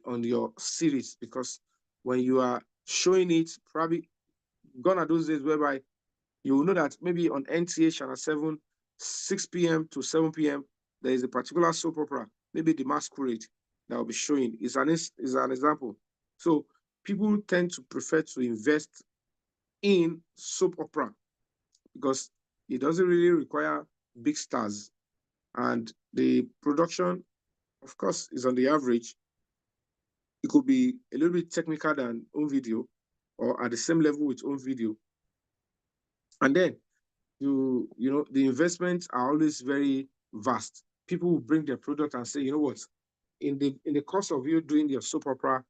on your series. Because when you are showing it, probably gone are those days whereby you will know that maybe on NTA Channel 7, 6 p.m. to 7 p.m., there is a particular soap opera, maybe The Masquerade, that will be showing. Is an example. So people tend to prefer to invest in soap opera because it doesn't really require big stars. And the production, of course, is on the average. It could be a little bit technical than home video or at the same level with home video. And then the investments are always very vast. People will bring their product and say, you know what, in the course of you doing your soap opera,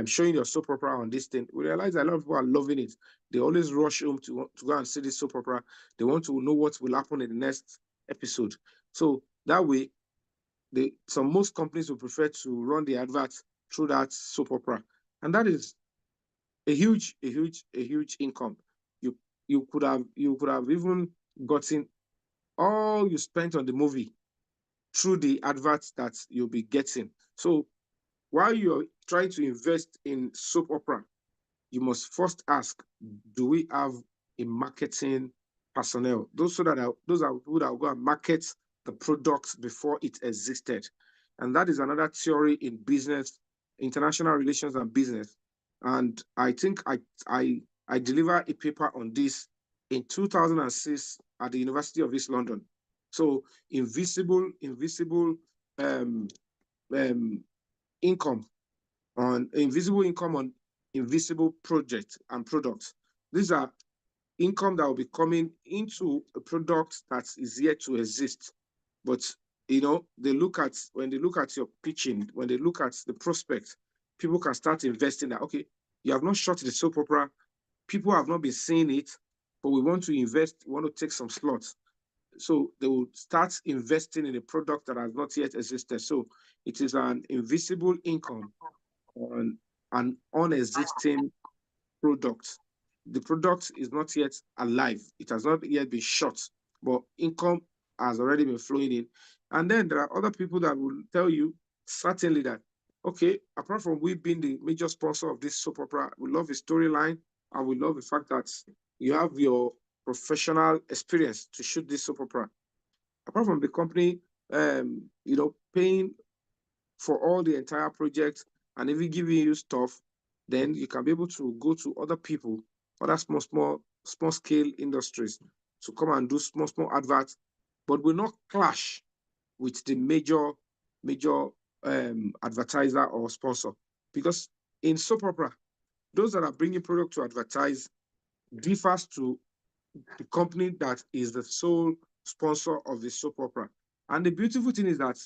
showing your soap opera on this thing, we realize a lot of people are loving it. They always rush home to go and see this soap opera. They want to know what will happen in the next episode. So that way, most companies will prefer to run the adverts through that soap opera, and that is a huge income. You you could have even gotten all you spent on the movie through the adverts that you'll be getting. So while you're trying to invest in soap opera, you must first ask, do we have a marketing personnel? Those are people that will go and market the product before it existed. And that is another theory in business, international relations and business. And I think I delivered a paper on this in 2006 at the University of East London. So invisible um, um, income on invisible projects and products. These are income that will be coming into a product that is yet to exist. But when they look at your pitching, when they look at the prospect, people can start investing that, okay, you have not shot the soap opera, people have not been seeing it, but we want to invest, we want to take some slots. So they will start investing in a product that has not yet existed. So it is an invisible income on an unexisting product. The product is not yet alive. It has not yet been shot, but income has already been flowing in. And then there are other people that will tell you certainly that, okay, apart from we being the major sponsor of this soap opera, we love the storyline and we love the fact that you have your professional experience to shoot this soap opera. Apart from the company, paying for all the entire project and even giving you stuff, then you can be able to go to other people, other small scale industries to come and do small adverts, but will not clash with the major advertiser or sponsor. Because in soap opera, those that are bringing product to advertise differs to the company that is the sole sponsor of the soap opera. And the beautiful thing is that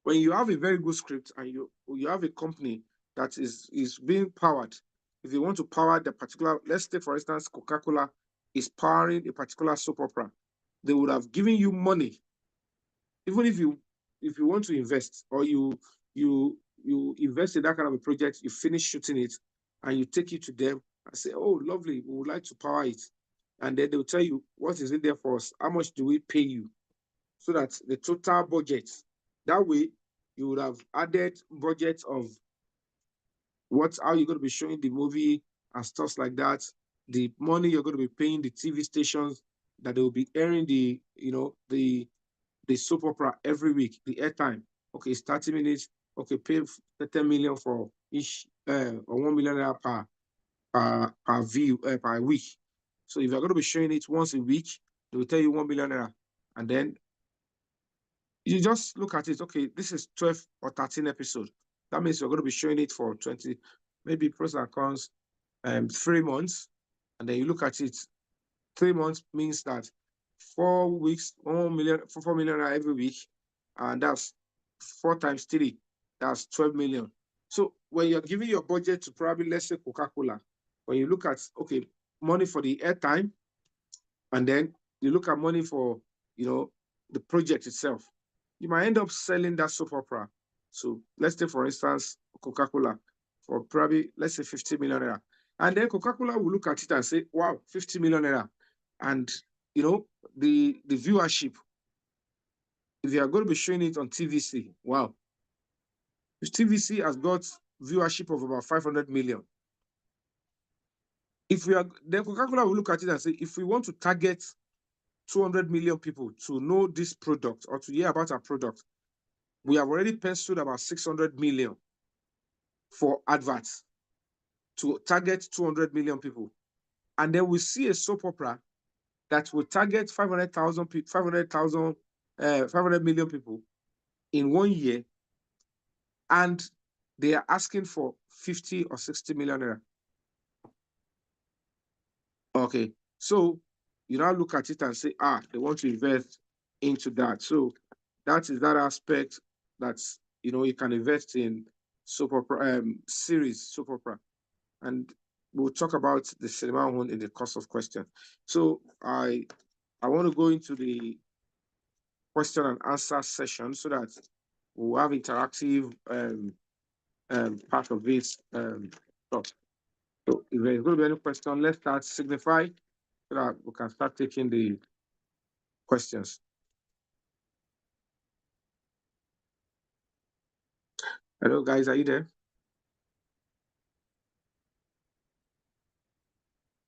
when you have a very good script and you have a company that is being powered, if you want to power the particular, let's take for instance, Coca-Cola is powering a particular soap opera, they would have given you money, even if you want to invest or you invest in that kind of a project, you finish shooting it and you take it to them and say, oh, lovely, we would like to power it. And then they'll tell you, what is it there for us? How much do we pay you? So that the total budget, that way you would have added budget of how you're going to be showing the movie and stuff like that, the money you're going to be paying the TV stations that they will be airing the soap opera every week, the airtime. Okay, it's 30 minutes. Okay, pay 10 million for each or 1 million per view per week. So if you're going to be showing it once a week, they will tell you 1 million naira. And then you just look at it, okay, this is 12 or 13 episodes. That means you're going to be showing it for 20, maybe pros and cons, 3 months. And then you look at it, 3 months means that 4 weeks, 4 million every week. And that's 4 times 3, that's 12 million. So when you're giving your budget to probably, let's say Coca-Cola, when you look at, okay, money for the airtime, and then you look at money for, the project itself, you might end up selling that soap opera. So let's take, for instance, Coca-Cola for probably, let's say 50 million naira. And then Coca-Cola will look at it and say, wow, 50 million naira. And, the viewership, if you are going to be showing it on TVC, wow. If TVC has got viewership of about 500 million. Then Coca-Cola will look at it and say, if we want to target 200 million people to know this product or to hear about our product, we have already penciled about 600 million for adverts to target 200 million people. And then we see a soap opera that will target 500 million people in 1 year, and they are asking for 50 or 60 million naira. Okay, so you now look at it and say, they want to invest into that. So that is that aspect that's, you can invest in soap opera, series soap opera. And we'll talk about the cinema one in the course of question. So I want to go into the question and answer session so that we'll have interactive part of this talk. So if there's going to be any question, let's start signify so that we can start taking the questions. Hello, guys, are you there?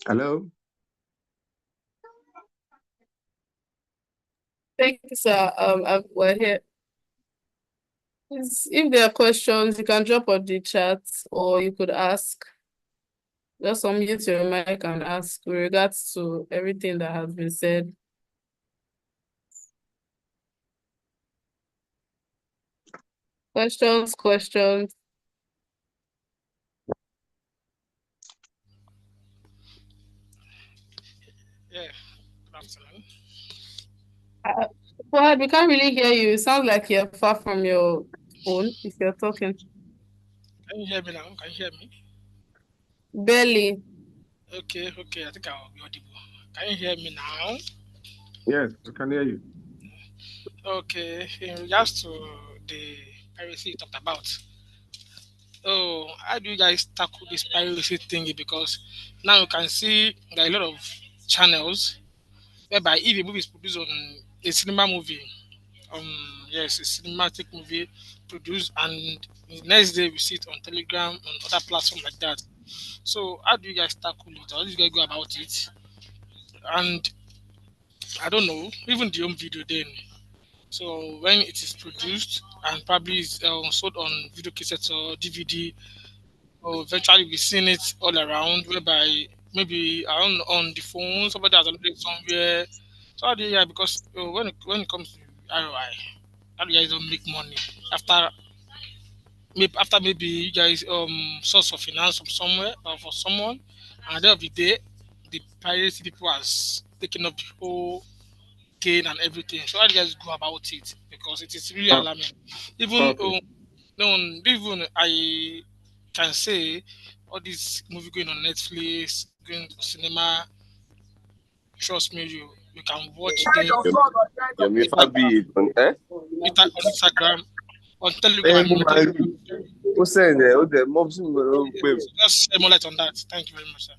Hello? Thank you, sir. We're here. If there are questions, you can drop on the chat or you could ask. Just unmute your mic and ask with regards to everything that has been said. Questions. Yeah, good afternoon. Well, we can't really hear you. It sounds like you're far from your phone if you're talking. Can you hear me now? Can you hear me? Barely. Okay, I think I'll be audible. Can you hear me now? Yes, we can hear you. Okay, in regards to the piracy you talked about, Oh, how do you guys tackle this piracy thingy? Because now you can see there are a lot of channels whereby if a movie is produced on a cinema movie, yes, a cinematic movie produced, and the next day we see it on Telegram on other platforms like that. So how do you guys tackle it? How do you guys go about it? And I don't know, even the home video then. So when it is produced and probably is sold on video cassettes or DVD, or eventually we've seen it all around, whereby maybe on the phone somebody has uploaded somewhere. So how do you, yeah, because when it comes to ROI, how do you guys don't make money after maybe you guys source of finance from somewhere or for someone, and at the end of the day, the piracy people has taken up the whole gain and everything. So how do you guys go about it? Because it is really Uh, alarming. Even okay. no, even I can say all this movie going on Netflix, going to cinema. Trust me, you can watch them Your on Fabi is on On Instagram, on Telegram, ẹ and mo on máa Telegram. rí ó sẹ́yìn ẹ̀ ó dẹ̀ mọ́ sí mi ló ń pè mí. So just share more light on that. Thank you very much, sir.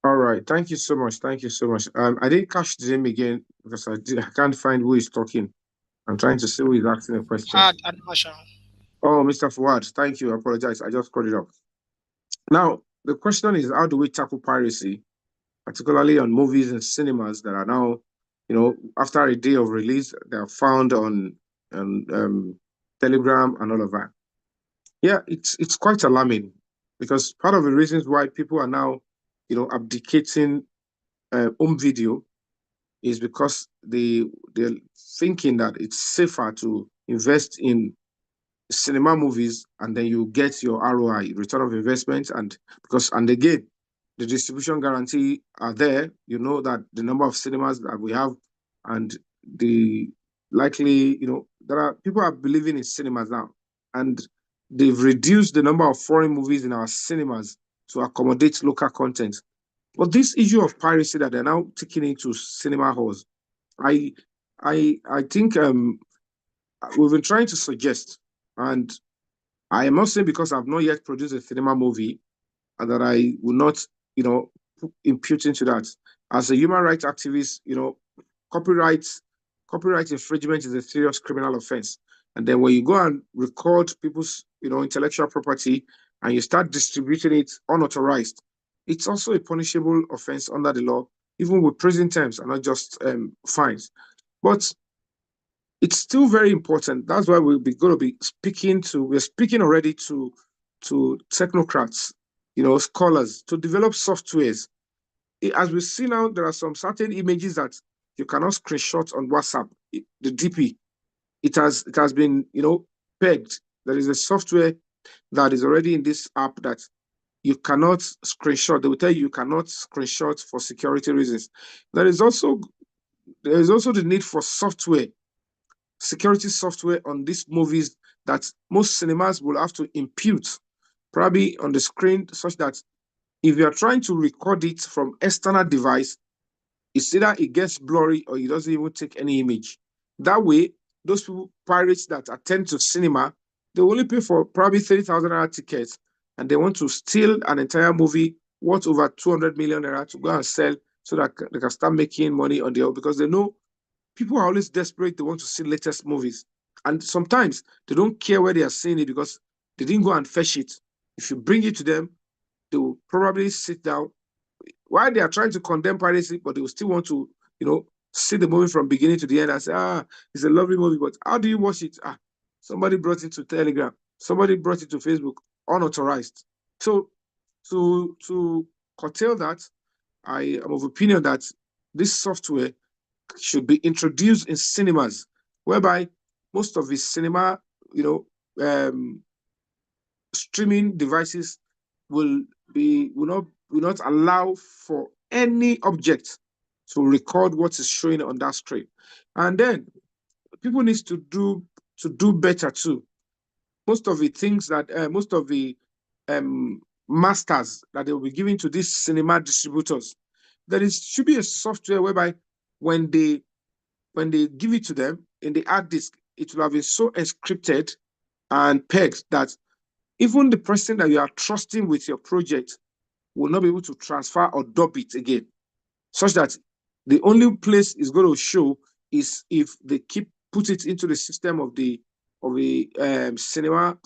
All right. Thank you so much. Thank you so much. I didn't catch the name again because I can't find who is talking. I'm trying to see who is asking a question. Hard and Marshall. Oh, Mr. Fuad, thank you. I apologize. I just called it up. Now, the question is, how do we tackle piracy, particularly on movies and cinemas that are now, after a day of release, they are found on Telegram and all of that. Yeah, it's quite alarming because part of the reasons why people are now, abdicating home video is because they're thinking that it's safer to invest in cinema movies and then you get your ROI, return of investment, and again, the distribution guarantee are there. You know that the number of cinemas that we have and the likely, there are people are believing in cinemas now, and they've reduced the number of foreign movies in our cinemas to accommodate local content. But this issue of piracy that they're now taking into cinema halls, I I think we've been trying to suggest, and I am not saying because I've not yet produced a cinema movie and that I will not, impute into that. As a human rights activist, copyright copyright infringement is a serious criminal offense. And then when you go and record people's, intellectual property and you start distributing it unauthorized, it's also a punishable offense under the law, even with prison terms and not just fines. But it's still very important. That's why going to be we're speaking already to technocrats, scholars to develop softwares. As we see now, there are some certain images that you cannot screenshot on WhatsApp. The DP, it has been, pegged. There is a software that is already in this app that you cannot screenshot. They will tell you cannot screenshot for security reasons. There is also the need for software, security software on these movies that most cinemas will have to impute probably on the screen, such that if you are trying to record it from external device, it's either it gets blurry or it doesn't even take any image. That way, those people, pirates that attend to cinema, they only pay for probably 30,000 naira tickets, and they want to steal an entire movie worth over 200 million naira to go and sell so that they can start making money on the because they know people are always desperate. They want to see latest movies. And sometimes they don't care where they are seeing it because they didn't go and fetch it. If you bring it to them, they will probably sit down while they are trying to condemn piracy, but they will still want to, see the movie from beginning to the end and say, it's a lovely movie, but how do you watch it? Somebody brought it to Telegram, somebody brought it to Facebook, unauthorized. So to curtail that, I am of opinion that this software should be introduced in cinemas, whereby most of the cinema, streaming devices will not allow for any object to record what is showing on that screen. And then people need to do better too. Most of the things that most of the masters that they will be giving to these cinema distributors, should be a software whereby when they give it to them in the hard disk, it will have been so encrypted and pegged that even the person that you are trusting with your project will not be able to transfer or dub it again, such that the only place it's going to show is if they put it into the system of the cinema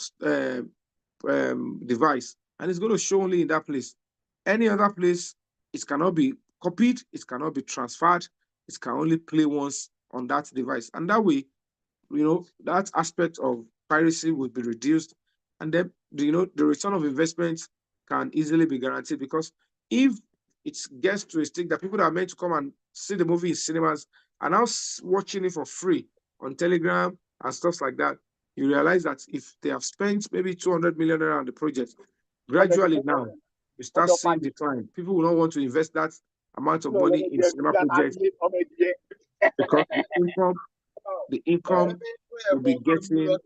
device, and it's going to show only in that place. Any other place, it cannot be copied, it cannot be transferred, it can only play once on that device. And that way, that aspect of piracy would be reduced, and then the return of investment can easily be guaranteed, because if it gets to a stage that people that are meant to come and see the movie in cinemas are now watching it for free on Telegram and stuff like that, you realize that if they have spent maybe 200 million naira on the project, gradually now you start seeing decline. People will not want to invest that amount of money in cinema projects because the income will be getting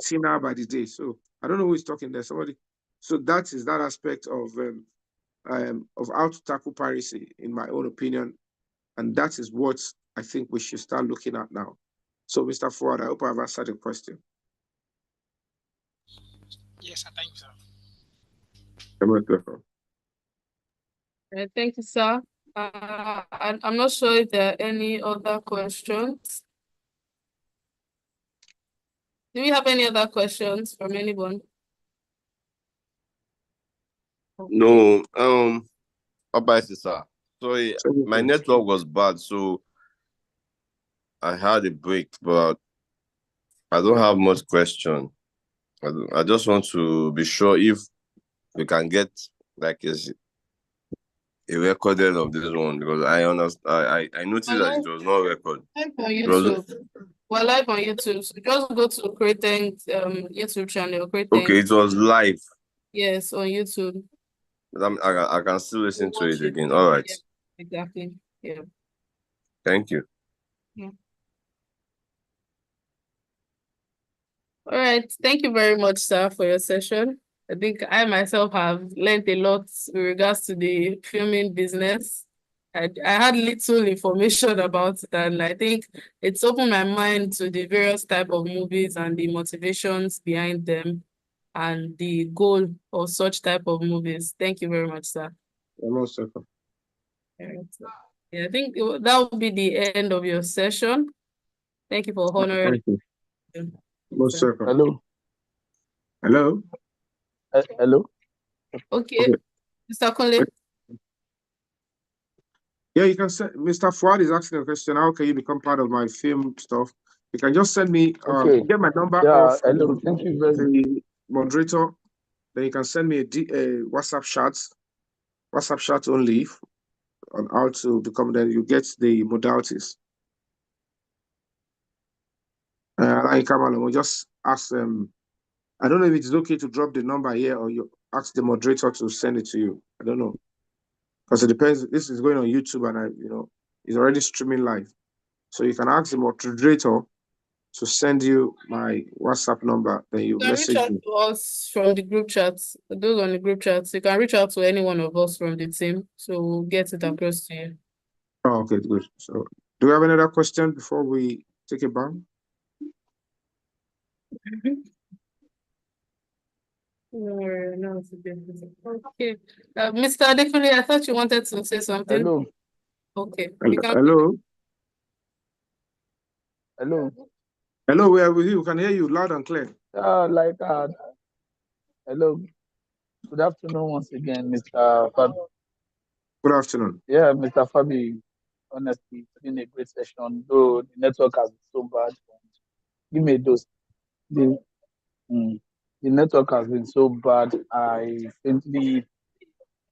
thinner by the day. So I don't know who is talking there. Somebody. So that is that aspect of how to tackle piracy, in my own opinion, and that is what I think we should start looking at now. So, Mr. Ford, I hope I've answered your question. Yes, sir. Thank you, sir. You're most welcome. Thank you, sir. And I'm not sure if there are any other questions. Do we have any other questions from anyone? No, sir. Sorry, my network was bad, so I had a break, but I don't have much question. I just want to be sure if we can get like a recorded of this one, because I understand. I noticed that it was not recorded. Live on YouTube. We're live on YouTube. So just go to Creating YouTube channel. Okay, it was live. Yes, on YouTube. I can still listen to it again. All right. Yeah, exactly. Yeah. Thank you. Yeah. All right. Thank you very much, sir, for your session. I think I myself have learned a lot with regards to the filming business. I had little information about it, and I think it's opened my mind to the various type of movies and the motivations behind them and the goal of such type of movies. Thank you very much, sir. You're most welcome. Yeah, I think that will be the end of your session. Thank you for honoring. Thank you. Most welcome. Hello. Hello. Hello. Okay. Mr. Kunle. Yeah, you can send. Mr. Fuad is asking a question. How can you become part of my film stuff? You can just send me. Okay. Get my number Yeah. off Hello. Thank you very much. the moderator. Then you can send me a WhatsApp chat only on how to become. Then you get the modalities. Like Kamala, we'll just ask them. I don't know if it's okay to drop the number here or you ask the moderator to send it to you. I don't know. Because it depends. This is going on YouTube and it's already streaming live. So you can ask the moderator to send you my WhatsApp number. Then you can message reach out me. to us from the group chats. Those on the group chats. You can reach out to any one of us from the team. So we'll get it across to you. Oh, okay, good. So do we have any other question before we take a bow? No, okay. Mr. Adefuli, I thought you wanted to say something. Hello. Okay. Hello. Hello. Hello, we are with you. We can hear you loud and clear. Hello. Good afternoon once again, Mr. Fabi. Good afternoon. Yeah, Mr. Fabi. Honestly, it's been a great session, though the network has been so bad. Give me a dose. The network has been so bad. I simply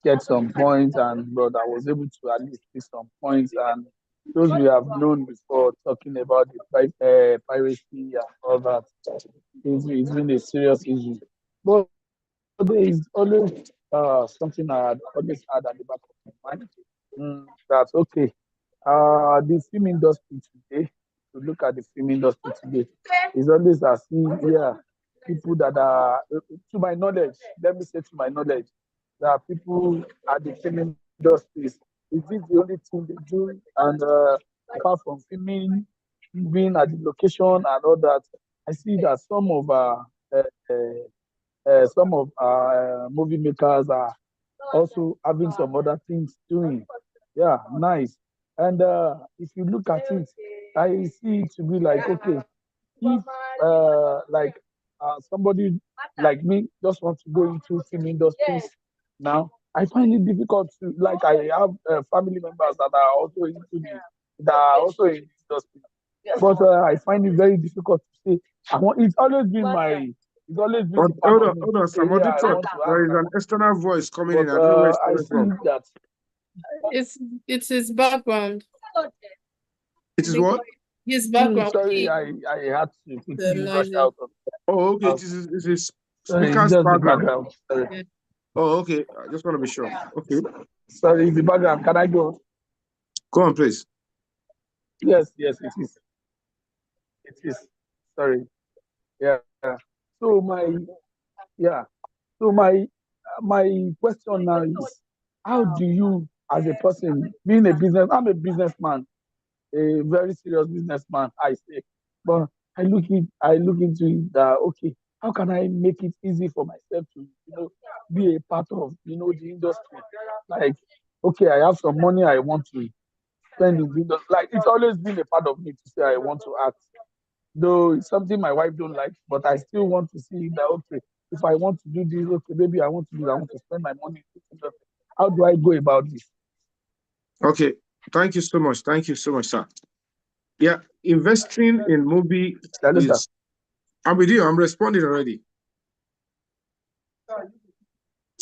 get some points, but I was able to at least see some points. And those we have known before, talking about the piracy and all that, it's been a serious issue. But there is always something I had always had at the back of my mind. That's okay. The film industry today, to look at the film industry today, is always as if, people that are, to my knowledge, let me say to my knowledge, there are people at the film industries. Is this the only thing they do? And apart from filming, being at the location and all that, I see that some of some of our movie makers are also having some other things doing. Yeah, nice. And if you look at it, I see it to be like, okay, if like somebody like me just wants to go into film industries now, I find it difficult to, like, I have family members that are also in industry, but I find it very difficult to say. It's always been a part of me Hold to on, say, Sam. yeah, I Auditor, want to there act. is an external voice coming But in. I don't know where it's I coming see from. that It's his background. It is what? His background. sorry, I had to quickly rush Noisy. out of Oh, okay. house. This is Sorry, it's speaker's just the background. background. Sorry. Yeah. Oh, okay. I just want to be sure. Okay. Sorry, the background. Can I go? Go on, please. Yes, it is. It is. Sorry. Yeah. So yeah. So my question now is, how do you, as a person, I'm a businessman, a very serious businessman, I say, but I look into it that, okay, how can I make it easy for myself to, be a part of, the industry? Like, okay, I have some money I want to spend in the industry. Like, it's always been a part of me to say I want to act, though it's something my wife don't like, but I still want to see that, okay, if I want to do this, okay, maybe I want to spend my money in this industry. How do I go about this? Okay. Thank you so much. Thank you so much, sir. Yeah, investing in movie Hello, sir. is. I'm with you. I'm responding already.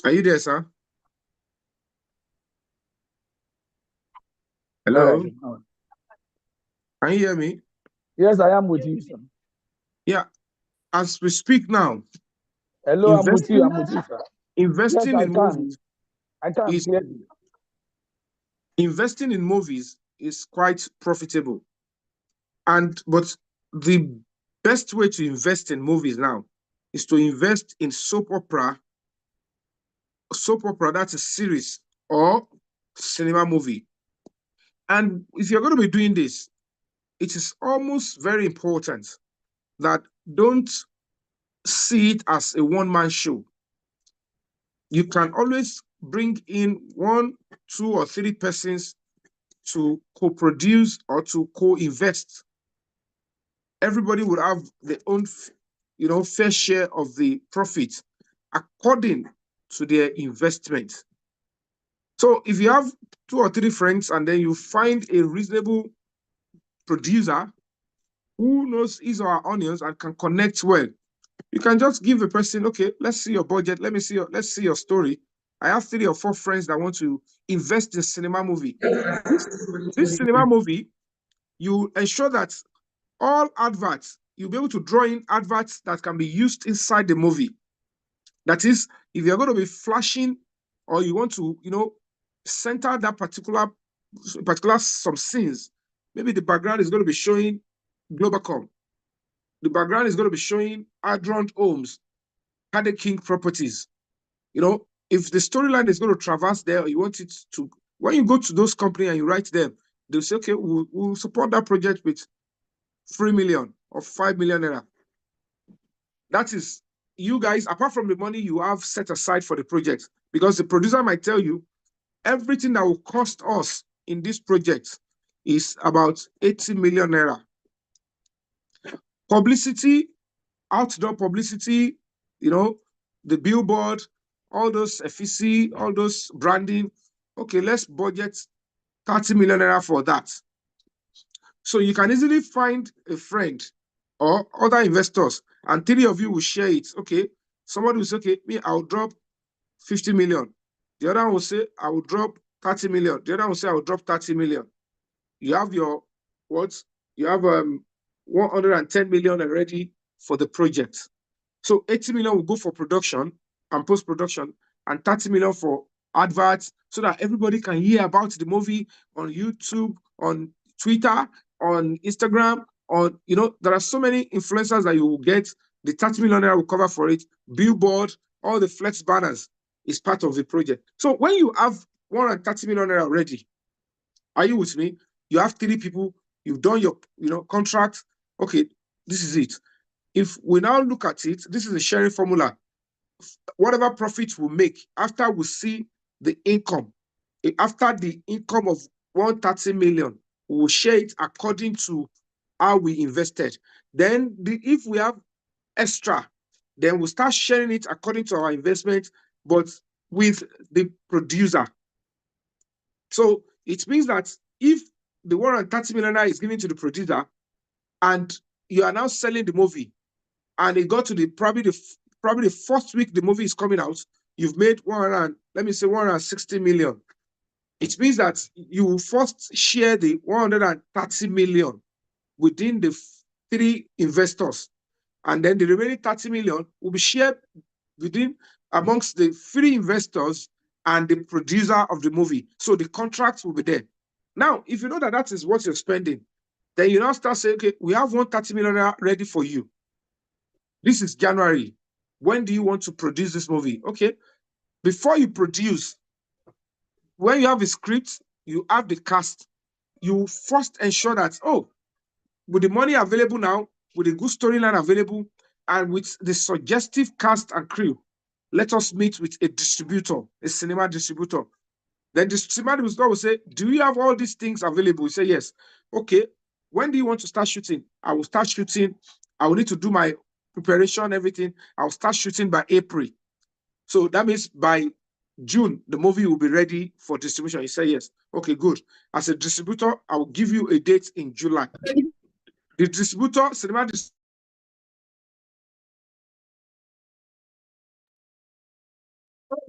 Are you there, sir? Hello? Can you hear me? Yes, I am with you, sir. Yeah. As we speak now, Hello, I'm with you, sir. investing Yes, in movies I can is hear you. investing in movies is quite profitable. But the best way to invest in movies now is to invest in soap opera. Soap opera, that's a series or cinema movie. And if you're going to be doing this, it is almost very important that don't see it as a one-man show. You can always bring in 1, 2, or 3 persons to co-produce or to co-invest. Everybody would have their own, fair share of the profit according to their investment. So if you have 2 or 3 friends and then you find a reasonable producer who knows his or her onions and can connect well, you can just give a person, okay, let's see your budget. Let's see your story. I have 3 or 4 friends that want to invest in cinema movie. This cinema movie, you ensure that all adverts, you'll be able to draw in adverts that can be used inside the movie. That is, if you're going to be flashing or you want to, center that particular some scenes, maybe the background is going to be showing Globacom. The background is going to be showing Adron Homes, Hadde King Properties. If the storyline is going to traverse there, or you want it to, when you go to those companies and you write them, they'll say, okay, we'll support that project with 3 million or 5 million naira. That is, you guys, apart from the money you have set aside for the project, because the producer might tell you everything that will cost us in this project is about 80 million naira. Publicity, outdoor publicity, the billboard, all those FEC, all those branding. Okay, let's budget 30 million naira for that. So you can easily find a friend or other investors, and 3 of you will share it. Okay, somebody will say, okay, me, I'll drop 50 million. The other one will say, I will drop 30 million. The other one will say, I will drop 30 million. You have your, what? You have 110 million already for the project. So 80 million will go for production and post-production, and 30 million for adverts, so that everybody can hear about the movie on YouTube, on Twitter, on Instagram, there are so many influencers that you will get. The 30 million naira will cover for it. Billboard, all the flex banners is part of the project. So when you have 130 million naira already, are you with me? You have 3 people, you've done your contract. Okay, this is it. If we now look at it, this is a sharing formula whatever profit we make after we see the income, after the income of 130 million, we will share it according to how we invested. Then if we have extra, then we'll start sharing it according to our investment, but with the producer. So it means that if the 130 million is given to the producer and you are now selling the movie and it got to the probably the first week the movie is coming out, you've made 160 million. It means that you will first share the 130 million within the 3 investors, and then the remaining 30 million will be shared amongst the 3 investors and the producer of the movie. So the contract will be there. Now, if you know that that is what you're spending, then you now start saying, okay, we have 130 million ready for you. This is January. When do you want to produce this movie? Okay. Before you produce, when you have a script, you have the cast, you first ensure that, oh, with the money available now, with a good storyline available, and with the suggestive cast and crew, let us meet with a distributor, a cinema distributor. Then the cinema distributor will say, do you have all these things available? You say, yes. Okay. When do you want to start shooting? I will start shooting. I will need to do my preparation, everything. I'll start shooting by April. So that means by June, the movie will be ready for distribution. You say, yes. Okay, good. As a distributor, I will give you a date in July. The distributor, cinema distributor,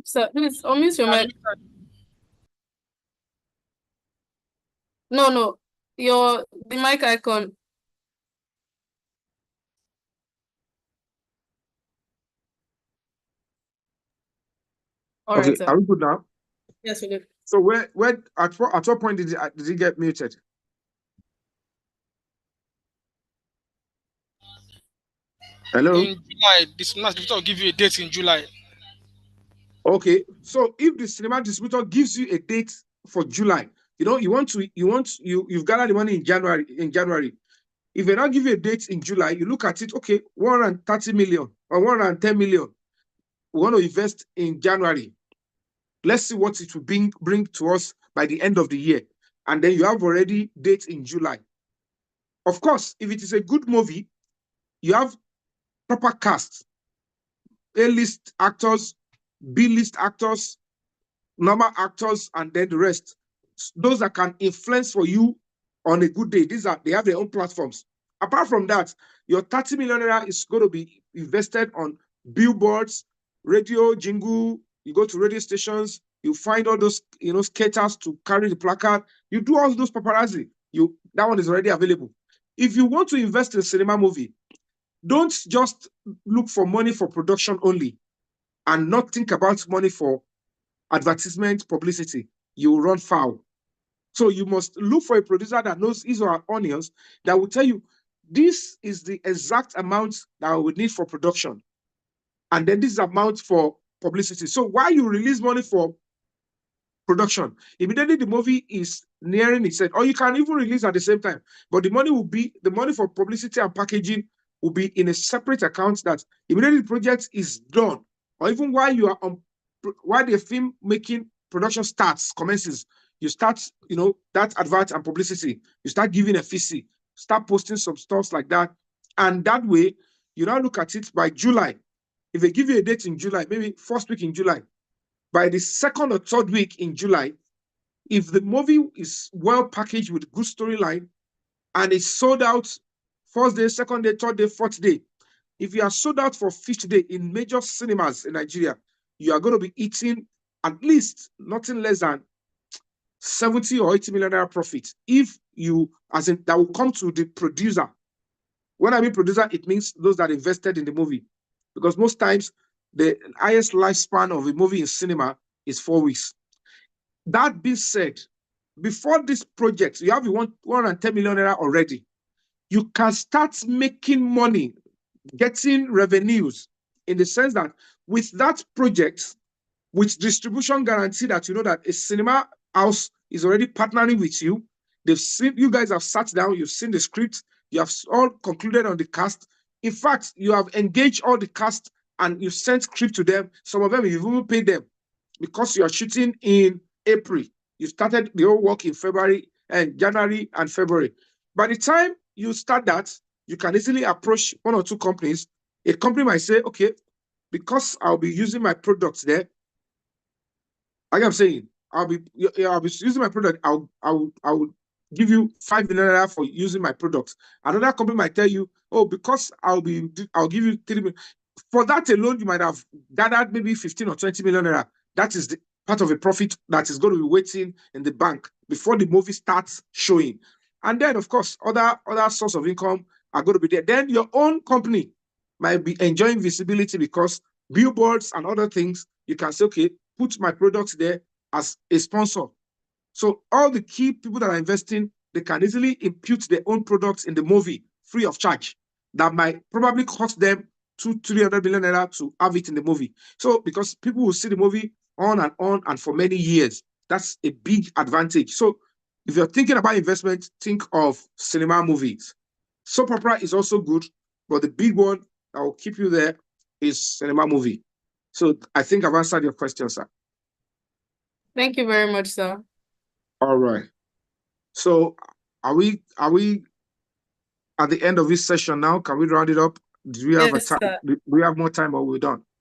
Sir, please unmute your mic. No, the mic icon. All okay, right, sir. are we good now? Yes, we did. So where at what point did he get muted? Hello? In July, this distributor will give you a date in July. Okay, so if the cinema distributor gives you a date for July, you've gathered the money in January. If they not give you a date in July, you look at it, okay, 130 million or 110 million, we want to invest in January. Let's see what it will bring to us by the end of the year. And then you have already dates in July. Of course, if it is a good movie, you have proper cast, A-list actors, B-list actors, normal actors, and then the rest. Those that can influence for you on a good day. They have their own platforms. Apart from that, your 30 million naira is going to be invested on billboards, radio, jingle. You go to radio stations, you find all those skaters to carry the placard. You do all those paparazzi. That one is already available. If you want to invest in a cinema movie, don't just look for money for production only and not think about money for advertisement, publicity. You will run foul. So you must look for a producer that knows his or her onions, that will tell you, this is the exact amount that I would need for production. And then this amount for publicity. So while you release money for production, immediately the movie is nearing its end, or you can even release at the same time. But the money for publicity and packaging will be in a separate account that immediately the project is done, or even while the film making production commences, you start, that advert and publicity, you start giving a fee, start posting some stuff like that. And that way, you now look at it by July. If they give you a date in July, maybe first week in July, by the second or third week in July, if the movie is well packaged with good storyline and it's sold out first day, second day, third day, fourth day, if you are sold out for fifth day in major cinemas in Nigeria, you are going to be eating at least nothing less than 70 or 80 million naira profit. If that will come to the producer. When I mean producer, it means those that invested in the movie. Because most times, the highest lifespan of a movie in cinema is 4 weeks. That being said, before this project, you have 110 million naira already. You can start making money, getting revenues, in the sense that with that project, with distribution guarantee that you know that a cinema house is already partnering with you. You guys have sat down, you've seen the script, you have all concluded on the cast. In fact, you have engaged all the cast and you sent script to them. Some of them, you even paid them because you are shooting in April. You started the whole work in February and January and February. By the time you start that, you can easily approach one or two companies. A company might say, okay, because I'll be using my products there, like I'm saying, I'll be using my product. I'll give you 5 million naira for using my products. Another company might tell you, oh, because I'll give you 3 million. For that alone, you might have gathered maybe 15 or 20 million naira. That is the part of a profit that is going to be waiting in the bank before the movie starts showing. And then, of course, other source of income are going to be there. Then your own company might be enjoying visibility because billboards and other things, you can say, okay, put my products there as a sponsor. So all the key people that are investing, they can easily impute their own products in the movie free of charge. That might probably cost them 200-300 million naira to have it in the movie. So because people will see the movie on and for many years, that's a big advantage. So if you're thinking about investment, think of cinema movies. Soap opera is also good, but the big one that will keep you there is cinema movie. So I think I've answered your question, sir. Thank you very much, sir. All right. So are we at the end of this session now? Can we round it up? Do we have Yes, sir. Do we have more time or we're done?